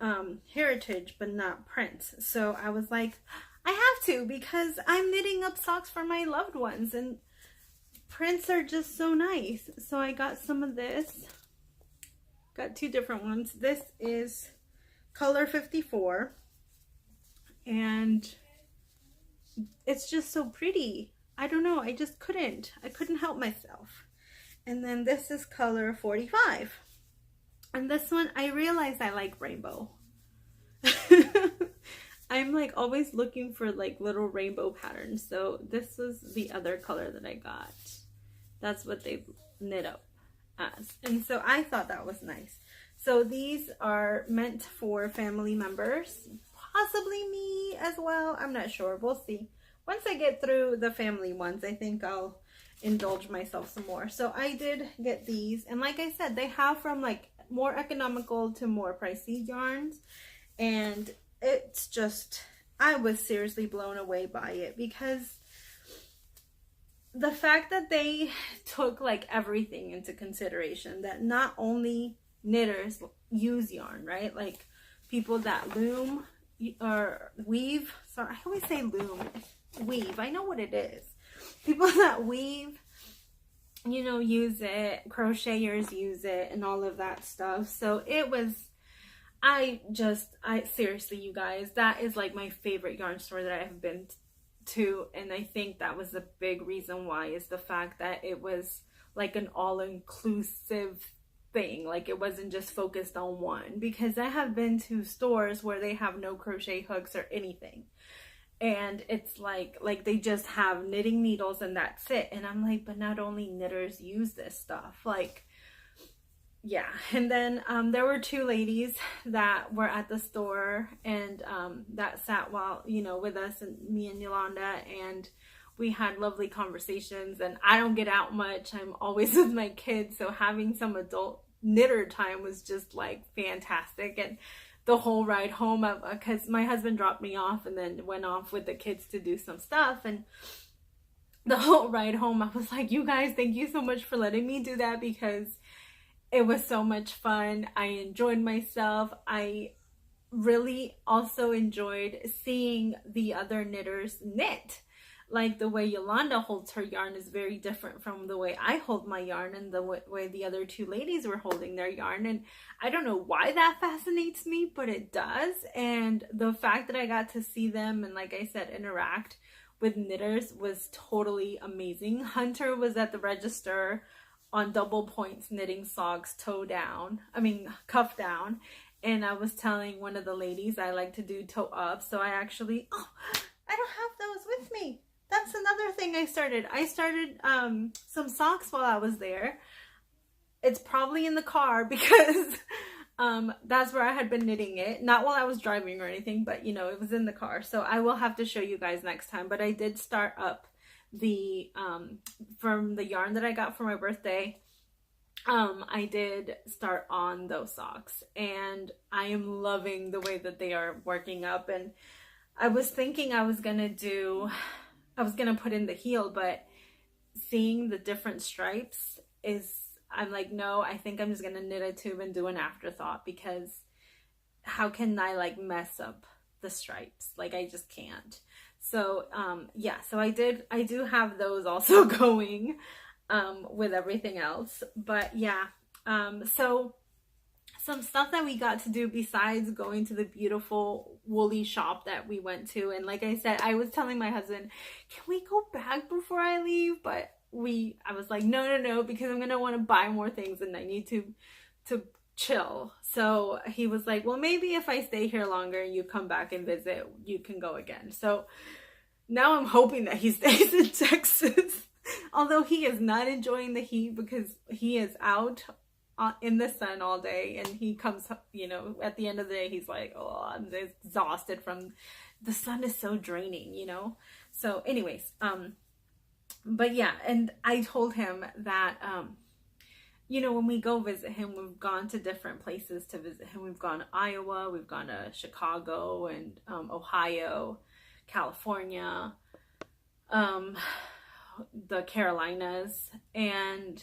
Heritage, but not prints. So I was like, I have to, because I'm knitting up socks for my loved ones, and prints are just so nice. So I got some of this. Got two different ones. This is color 54, and it's just so pretty. I don't know, I just couldn't help myself. And then this is color 45, and this one, I realized I like rainbow. I'm like always looking for like little rainbow patterns, so this was the other color that I got. That's what they knit up as, and so I thought that was nice. So these are meant for family members, possibly me as well. I'm not sure, we'll see. Once I get through the family ones, I think I'll indulge myself some more. So I did get these, and like I said, they have from like more economical to more pricey yarns, and it's just, I was seriously blown away by it, because the fact that they took like everything into consideration, that not only knitters use yarn, right? Like people that loom or weave, sorry, I always say loom, weave, I know what it is. People that weave, you know, use it, crocheters use it, and all of that stuff. So it was, I seriously, you guys, that is like my favorite yarn store that I have been to, and I think that was a big reason why, is the fact that it was like an all-inclusive thing. Like it wasn't just focused on one, because I have been to stores where they have no crochet hooks or anything, and it's like they just have knitting needles and that's it. And I'm like, but not only knitters use this stuff, like, yeah. And then there were two ladies that were at the store, and that sat while, you know, with us, and me and Yolanda, and we had lovely conversations. And I don't get out much, I'm always with my kids, so having some adult knitter time was just like fantastic. And the whole ride home, because my husband dropped me off and then went off with the kids to do some stuff, and the whole ride home I was like, you guys, thank you so much for letting me do that, because it was so much fun. I enjoyed myself. I really also enjoyed seeing the other knitters knit. Like the way Yolanda holds her yarn is very different from the way I hold my yarn, and the way the other two ladies were holding their yarn. And I don't know why that fascinates me, but it does. And the fact that I got to see them and, like I said, interact with knitters was totally amazing. Hunter was at the register on double points knitting socks, cuff down, and I was telling one of the ladies I like to do toe up, so I don't have those with me. That's another thing I started some socks while I was there. It's probably in the car, because that's where I had been knitting it, not while I was driving or anything, but you know, it was in the car. So I will have to show you guys next time. But I did start up the from the yarn that I got for my birthday. I did start on those socks, and I am loving the way that they are working up. And I was thinking I was gonna put in the heel, but seeing the different stripes I'm like, no, I think I'm just gonna knit a tube and do an afterthought, because how can I like mess up the stripes? Like I just can't. So yeah, so I do have those also going with everything else. But yeah, so some stuff that we got to do besides going to the beautiful woolly shop that we went to. And like I said, I was telling my husband, can we go back before I leave? But I was like, no, because I'm gonna want to buy more things and I need to chill. So he was like, well, maybe if I stay here longer and you come back and visit, you can go again. So now I'm hoping that he stays in Texas, although he is not enjoying the heat, because he is out in the sun all day, and he comes, you know, at the end of the day, he's like, oh, I'm exhausted from the sun, is so draining, you know. So anyways, but yeah, and I told him that you know, when we go visit him, we've gone to different places to visit him. We've gone to Iowa, we've gone to Chicago and Ohio, California, um, the Carolinas. And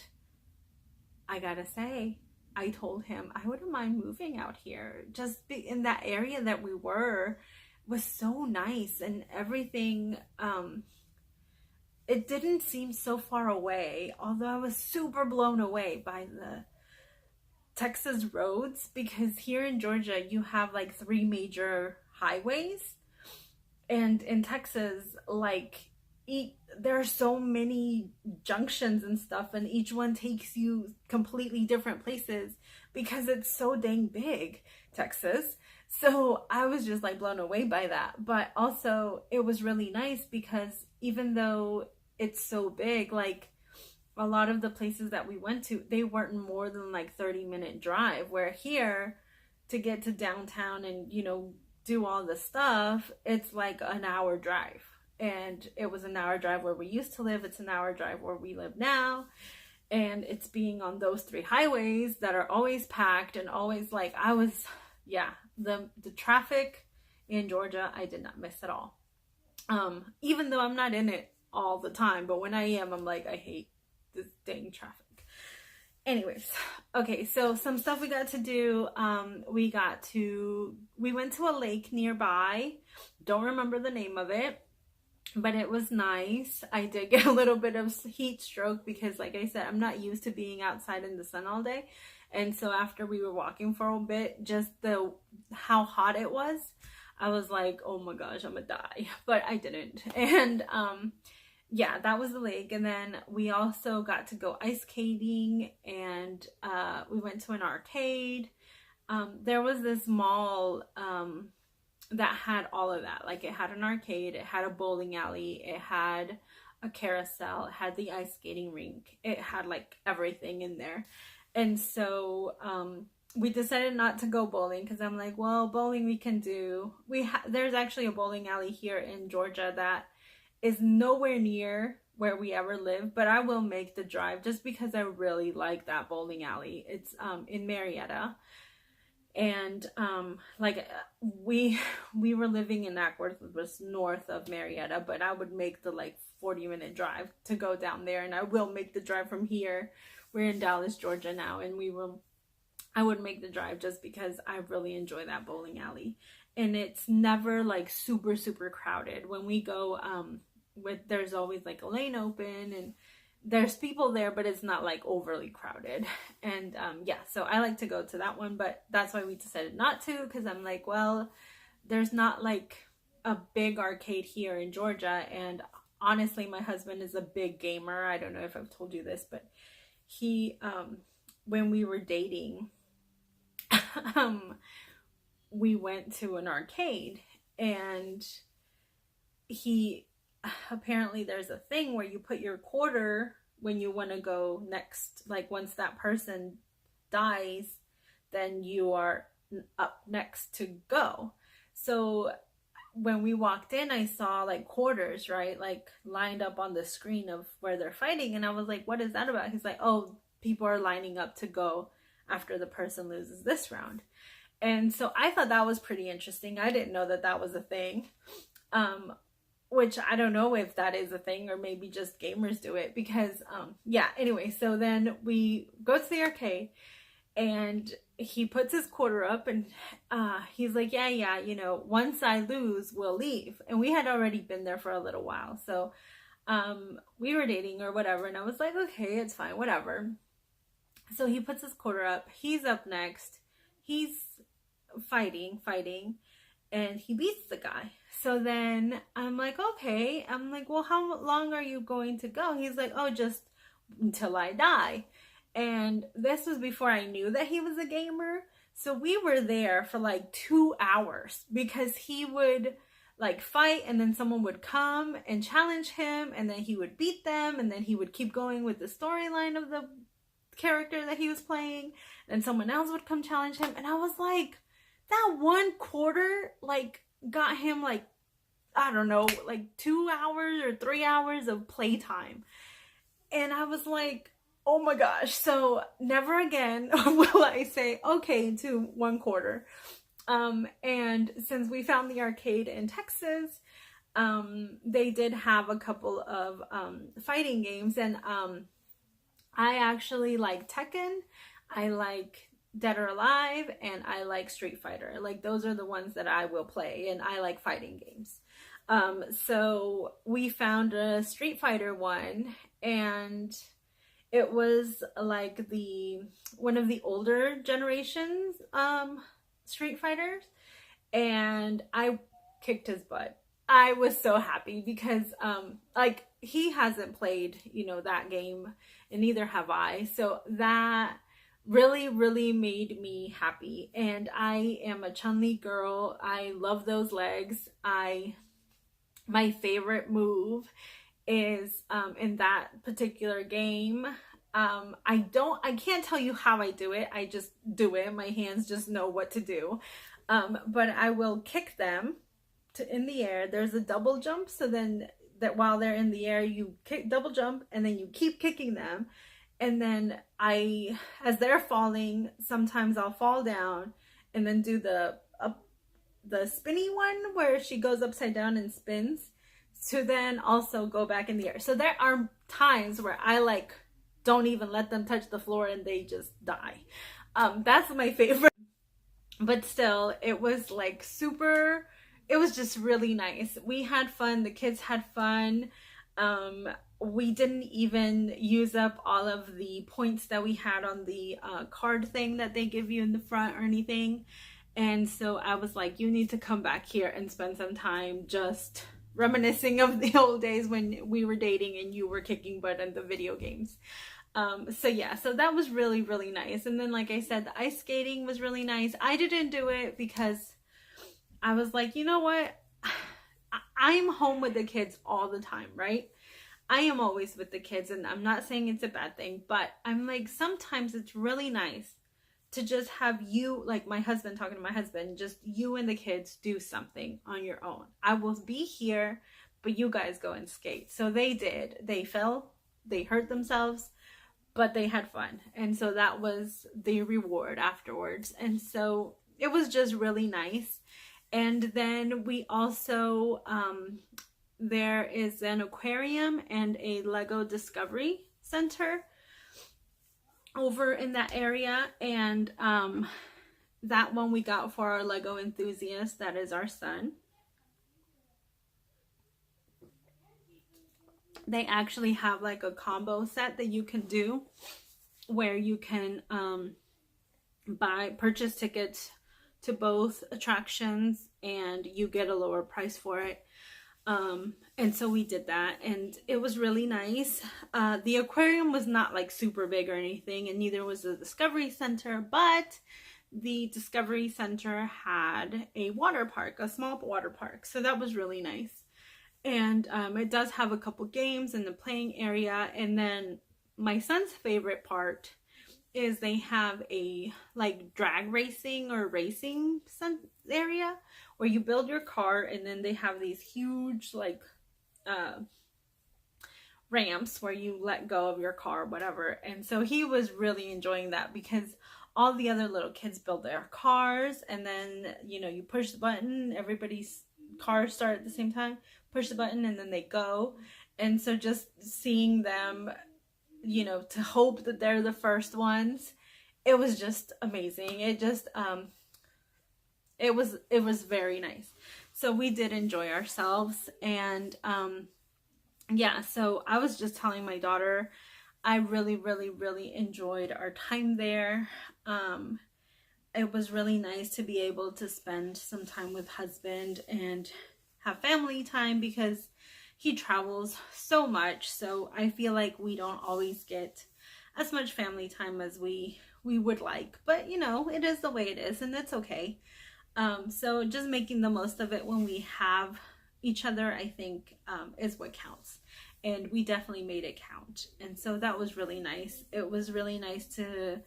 I gotta say, I told him I wouldn't mind moving out here. Just be in that area that we were was so nice, and everything, it didn't seem so far away, although I was super blown away by the Texas roads, because here in Georgia you have like 3 major highways, and in Texas, like, there are so many junctions and stuff, and each one takes you completely different places because it's so dang big, Texas. So I was just like blown away by that. But also it was really nice because even though it's so big, like, a lot of the places that we went to, they weren't more than like 30-minute drive, where here, to get to downtown and, you know, do all the stuff, it's like an hour drive. And it was an hour drive where we used to live, it's an hour drive where we live now. And it's being on those 3 highways that are always packed and always like, I was, yeah, the traffic in Georgia I did not miss at all. Even though I'm not in it all the time, but when I am, I'm like, I hate this dang traffic. Anyways, okay, so some stuff we got to do. We went to a lake nearby. Don't remember the name of it, but it was nice. I did get a little bit of heat stroke because, like I said, I'm not used to being outside in the sun all day. And so after we were walking for a bit, just how hot it was, I was like, oh my gosh, I'm gonna die. But I didn't. And yeah, that was the lake. And then we also got to go ice skating, and we went to an arcade. There was this mall that had all of that. Like, it had an arcade, it had a bowling alley, it had a carousel, it had the ice skating rink, it had like everything in there. And so we decided not to go bowling because I'm like, well, bowling we can do. There's actually a bowling alley here in Georgia that is nowhere near where we ever live, but I will make the drive just because I really like that bowling alley. It's in Marietta. And like, we were living in Ackworth, which was north of Marietta, but I would make the like 40-minute drive to go down there, and I will make the drive from here. We're in Dallas, Georgia now, and I would make the drive just because I really enjoy that bowling alley. And it's never like super, super crowded. When we go, there's always like a lane open, and there's people there, but it's not like overly crowded. And yeah, so I like to go to that one, but that's why we decided not to, because I'm like, well, there's not like a big arcade here in Georgia. And honestly, my husband is a big gamer. I don't know if I've told you this, but he, when we were dating, we went to an arcade, and apparently there's a thing where you put your quarter when you want to go next. Like, once that person dies, then you are up next to go. So when we walked in, I saw like quarters, right, like lined up on the screen of where they're fighting, and I was like, what is that about? He's like, oh, people are lining up to go after the person loses this round. And so I thought that was pretty interesting. I didn't know that that was a thing. Which I don't know if that is a thing, or maybe just gamers do it, because yeah, anyway, so then we go to the arcade, and he puts his quarter up, and he's like, yeah, you know, once I lose, we'll leave. And we had already been there for a little while, so we were dating or whatever, and I was like, okay, it's fine, whatever. So he puts his quarter up, he's up next, he's fighting, and he beats the guy. So then I'm like, okay. I'm like, well, how long are you going to go? He's like, oh, just until I die. And this was before I knew that he was a gamer. So we were there for like 2 hours, because he would like fight, and then someone would come and challenge him, and then he would beat them, and then he would keep going with the storyline of the character that he was playing, and someone else would come challenge him. And I was like, that one quarter like got him like, I don't know, like 2 hours or 3 hours of playtime. And I was like, Oh my gosh. So never again will I say okay to 1 quarter. And since we found the arcade in Texas, they did have a couple of fighting games, and I actually like Tekken, I like Dead or Alive, and I like Street Fighter. Like those are the ones that I will play, and I like fighting games. So we found a Street Fighter one, and it was like the one of the older generations Street Fighters, and I kicked his butt. I was so happy because like he hasn't played, you know, that game, and neither have I. So that really made me happy. And I am a Chun-Li girl. I love those legs. My favorite move is in that particular game. I can't tell you how I do it. I just do it. My hands just know what to do. But I will kick them in the air. There's a double jump, so then that while they're in the air, you kick, double jump, and then you keep kicking them. And then as they're falling, sometimes I'll fall down and then do the spinny one where she goes upside down and spins, to then also go back in the air. So there are times where I like don't even let them touch the floor and they just die. That's my favorite. But still, it was like super, it was just really nice. We had fun, the kids had fun. We didn't even use up all of the points that we had on the card thing that they give you in the front or anything. And so I was like, you need to come back here and spend some time just reminiscing of the old days when we were dating and you were kicking butt in the video games. So yeah, so that was really nice. And then, like I said, the ice skating was really nice. I didn't do it because I was like, you know what? I'm home with the kids all the time, right? I am always with the kids, and I'm not saying it's a bad thing, but I'm like, sometimes it's really nice to just have you, like my husband, talking to my husband, just you and the kids do something on your own. I will be here, but you guys go and skate. So they did. They fell, they hurt themselves, but they had fun. And so that was the reward afterwards. And so it was just really nice. And then we also, there is an aquarium and a Lego Discovery Center over in that area. And that one we got for our Lego enthusiast, that is our son. They actually have like a combo set that you can do where you can purchase tickets to both attractions and you get a lower price for it. And so we did that, and it was really nice. The aquarium was not like super big or anything, and neither was the Discovery Center, but the Discovery Center had a water park, a small water park. So that was really nice. And it does have a couple games in the playing area. And then my son's favorite part is they have a like drag racing or racing area where you build your car, and then they have these huge like ramps where you let go of your car, whatever. And so he was really enjoying that because all the other little kids build their cars, and then, you know, you push the button, everybody's cars start at the same time, push the button, and then they go. And so just seeing them, you know, to hope that they're the first ones, it was just amazing. It just it was very nice. So we did enjoy ourselves. And yeah, so I was just telling my daughter, I really enjoyed our time there. It was really nice to be able to spend some time with husband and have family time because he travels so much. So I feel like we don't always get as much family time as we would like, but you know, it is the way it is, and that's okay. So just making the most of it when we have each other, I think, is what counts. And we definitely made it count. And so that was really nice. It was really nice to,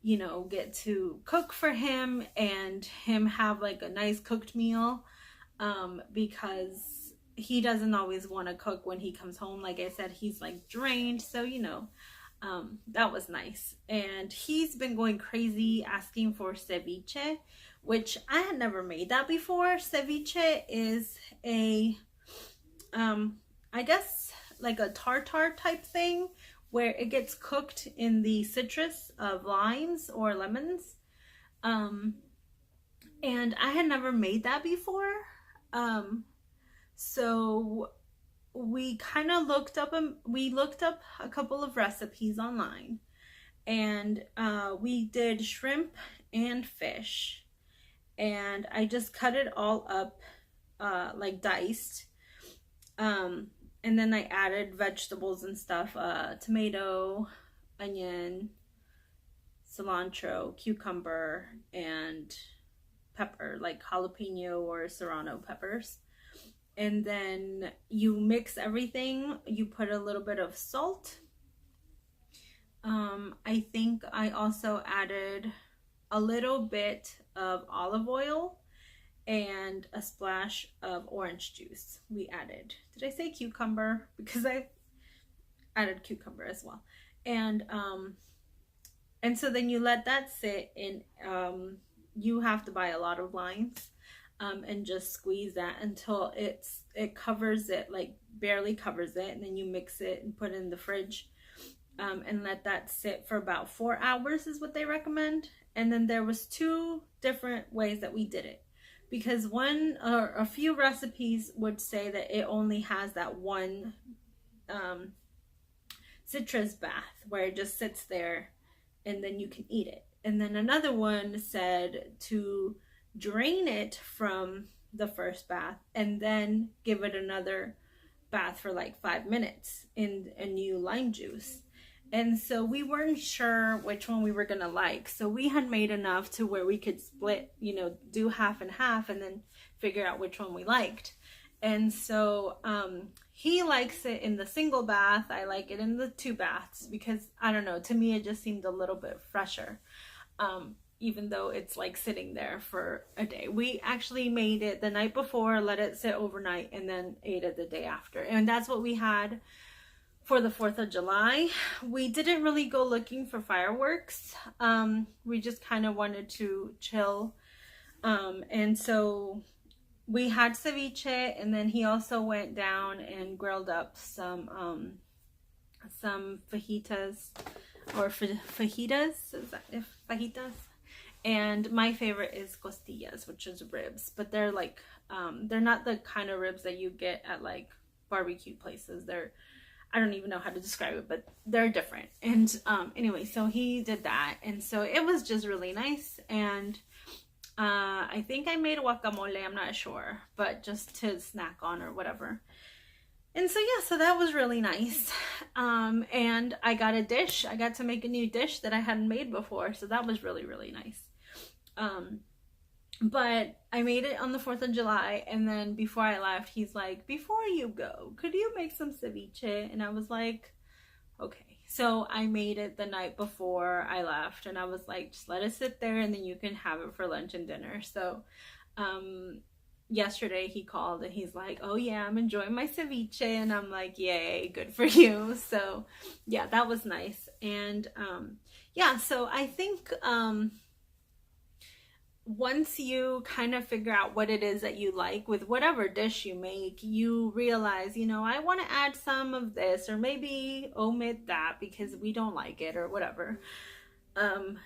you know, get to cook for him and him have like a nice cooked meal, because he doesn't always want to cook when he comes home. Like I said, he's like drained. So, you know, that was nice. And he's been going crazy asking for ceviche, which I had never made that before. Ceviche is a, I guess like a tartar type thing where it gets cooked in the citrus of limes or lemons. And I had never made that before. So we kind of looked up a couple of recipes online, and we did shrimp and fish, and I just cut it all up like diced, and then I added vegetables and stuff, tomato, onion, cilantro, cucumber, and pepper, like jalapeno or serrano peppers. And then you mix everything. You put a little bit of salt. I think I also added a little bit of olive oil and a splash of orange juice. We added, did I say cucumber? Because I added cucumber as well. And so then you let that sit in, you have to buy a lot of limes. And just squeeze that until it covers it, like barely covers it, and then you mix it and put it in the fridge, and let that sit for about 4 hours is what they recommend. And then there was 2 different ways that we did it, because one or a few recipes would say that it only has that one citrus bath where it just sits there and then you can eat it. And then another one said to drain it from the first bath and then give it another bath for like 5 minutes in a new lime juice. And so we weren't sure which one we were gonna like, so we had made enough to where we could split, do half and half, and then figure out which one we liked. And so he likes it in the single bath. I like it in the 2 baths because, I don't know, to me it just seemed a little bit fresher. Even though it's like sitting there for a day. We actually made it the night before, let it sit overnight, and then ate it the day after. And that's what we had for the 4th of July. We didn't really go looking for fireworks. We just kind of wanted to chill. And so we had ceviche, and then he also went down and grilled up some fajitas, or fajitas, is that if fajitas? And my favorite is costillas, which is ribs, but they're like, they're not the kind of ribs that you get at like barbecue places. I don't even know how to describe it, but they're different. And anyway, so he did that, and so it was just really nice. And I think I made guacamole, I'm not sure, but just to snack on or whatever. And so yeah, so that was really nice. And I got a dish. I got to make a new dish that I hadn't made before, so that was really, really nice. But I made it on the 4th of July, and then before I left, he's like, before you go, could you make some ceviche? And I was like, okay. So I made it the night before I left, and I was like, just let it sit there, and then you can have it for lunch and dinner. So yesterday he called, and he's like, oh yeah, I'm enjoying my ceviche. And I'm like, yay, good for you. So yeah, that was nice. And yeah, so I think once you kind of figure out what it is that you like with whatever dish you make, you realize, I want to add some of this, or maybe omit that because we don't like it or whatever.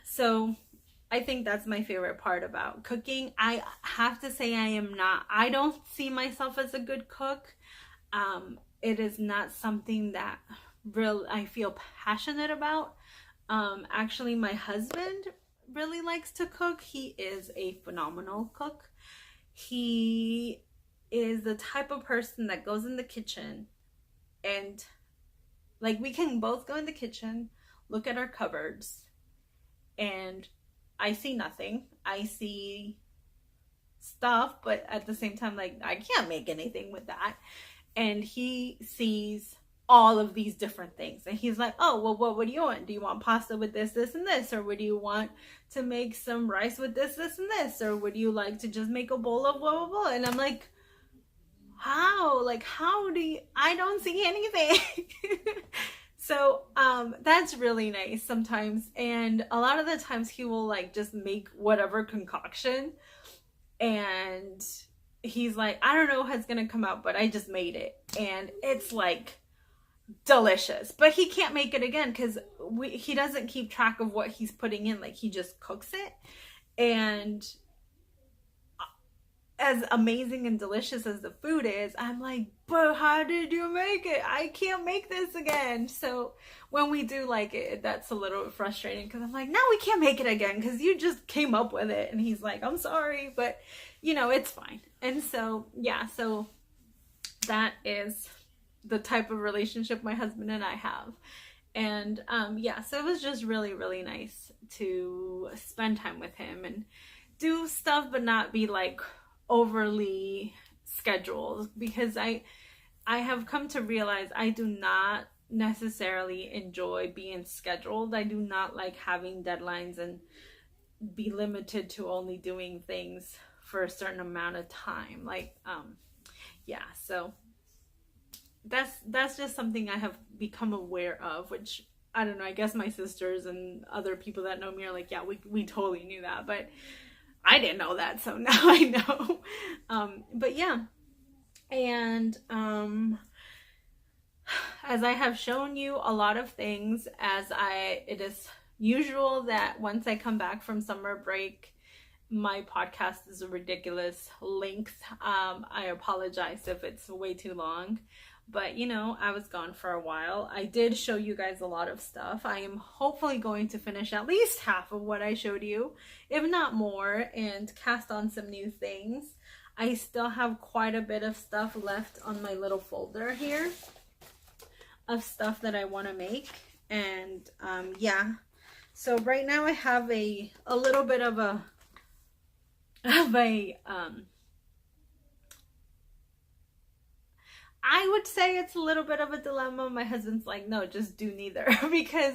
So I think that's my favorite part about cooking. I have to say I don't see myself as a good cook. It is not something that I feel passionate about. Actually, my husband really likes to cook. He is a phenomenal cook. He is the type of person that goes in the kitchen and like we can both go in the kitchen, look at our cupboards, and I see nothing. I see stuff, but at the same time, like I can't make anything with that. And he sees all of these different things, and he's like, oh well, what do you want? Do you want pasta with this and this, or would you want to make some rice with this and this, or would you like to just make a bowl of blah blah blah? And I'm like, how do you, I don't see anything. So that's really nice sometimes. And a lot of the times he will like just make whatever concoction, and he's like, I don't know what's gonna come out, but I just made it, and it's like delicious. But he can't make it again because he doesn't keep track of what he's putting in. Like, he just cooks it, and as amazing and delicious as the food is, I'm like, but how did you make it? I can't make this again. So when we do like it, that's a little bit frustrating because I'm like, no, we can't make it again because you just came up with it. And he's like, I'm sorry, but you know, it's fine. And so, yeah, so that is the type of relationship my husband and I have. And yeah, so it was just really, really nice to spend time with him and do stuff, but not be like overly scheduled, because I have come to realize I do not necessarily enjoy being scheduled. I do not like having deadlines and be limited to only doing things for a certain amount of time. Like yeah, so that's just something I have become aware of, which I don't know, I guess my sisters and other people that know me are like, yeah, we totally knew that, but I didn't know that, so now I know. But yeah, and as I have shown you a lot of things, it is usual that once I come back from summer break, my podcast is a ridiculous length. I apologize if it's way too long. But, you know, I was gone for a while. I did show you guys a lot of stuff. I am hopefully going to finish at least half of what I showed you, if not more, and cast on some new things. I still have quite a bit of stuff left on my little folder here of stuff that I want to make. And yeah, so right now I have a little bit of a I would say it's a little bit of a dilemma. My husband's like, no, just do neither. Because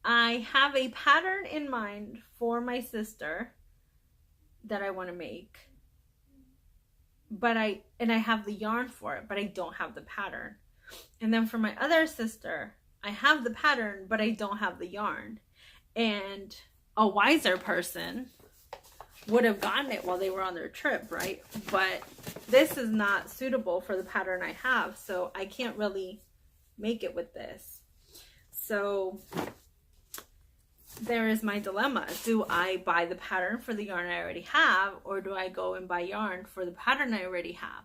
I have a pattern in mind for my sister that I want to make. But I have the yarn for it, but I don't have the pattern. And then for my other sister, I have the pattern, but I don't have the yarn. And a wiser person would have gotten it while they were on their trip, right? But this is not suitable for the pattern I have, so I can't really make it with this. So there is my dilemma. Do I buy the pattern for the yarn I already have, or do I go and buy yarn for the pattern I already have?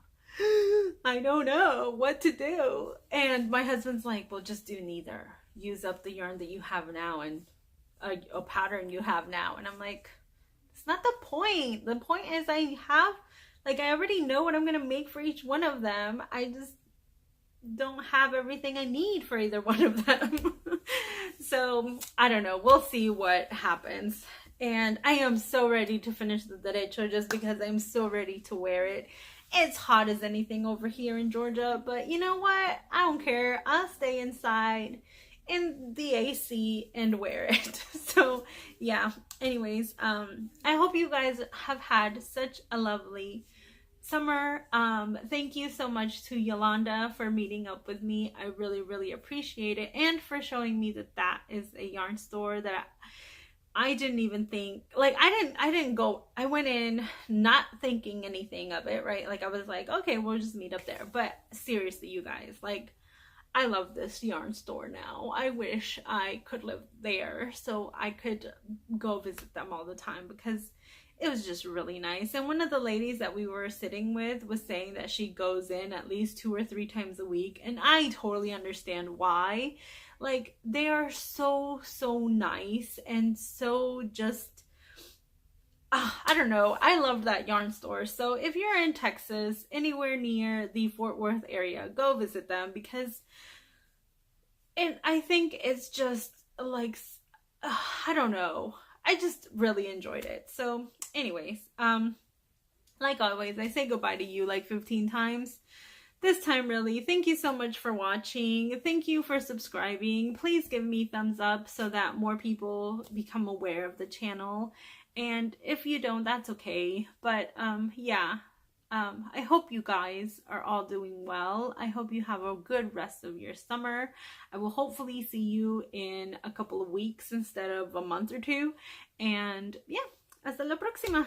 I don't know what to do. And my husband's like, well, just do neither. Use up the yarn that you have now and a pattern you have now. And I'm like, it's not the point. The point is I already know what I'm going to make for each one of them. I just don't have everything I need for either one of them. So I don't know. We'll see what happens. And I am so ready to finish the derecho just because I'm so ready to wear it. It's hot as anything over here in Georgia, but you know what? I don't care. I'll stay inside in the AC and wear it. So yeah, anyways, I hope you guys have had such a lovely summer. Thank you so much to Yolanda for meeting up with me. I really, really appreciate it, and for showing me that is a yarn store that I didn't even think, like, I went in not thinking anything of it, right? Like, I was like, okay, we'll just meet up there. But seriously, you guys, like, I love this yarn store now. I wish I could live there so I could go visit them all the time, because it was just really nice. And one of the ladies that we were sitting with was saying that she goes in at least 2 or 3 times a week, and I totally understand why. Like, they are so nice and so just, I don't know. I love that yarn store. So if you're in Texas, anywhere near the Fort Worth area, go visit them, because I think it's just like, I don't know. I just really enjoyed it. So anyways, like always, I say goodbye to you like 15 times. This time, really, thank you so much for watching. Thank you for subscribing. Please give me thumbs up so that more people become aware of the channel. And if you don't, that's okay. But yeah, I hope you guys are all doing well. I hope you have a good rest of your summer. I will hopefully see you in a couple of weeks instead of a month or two. And yeah, hasta la próxima.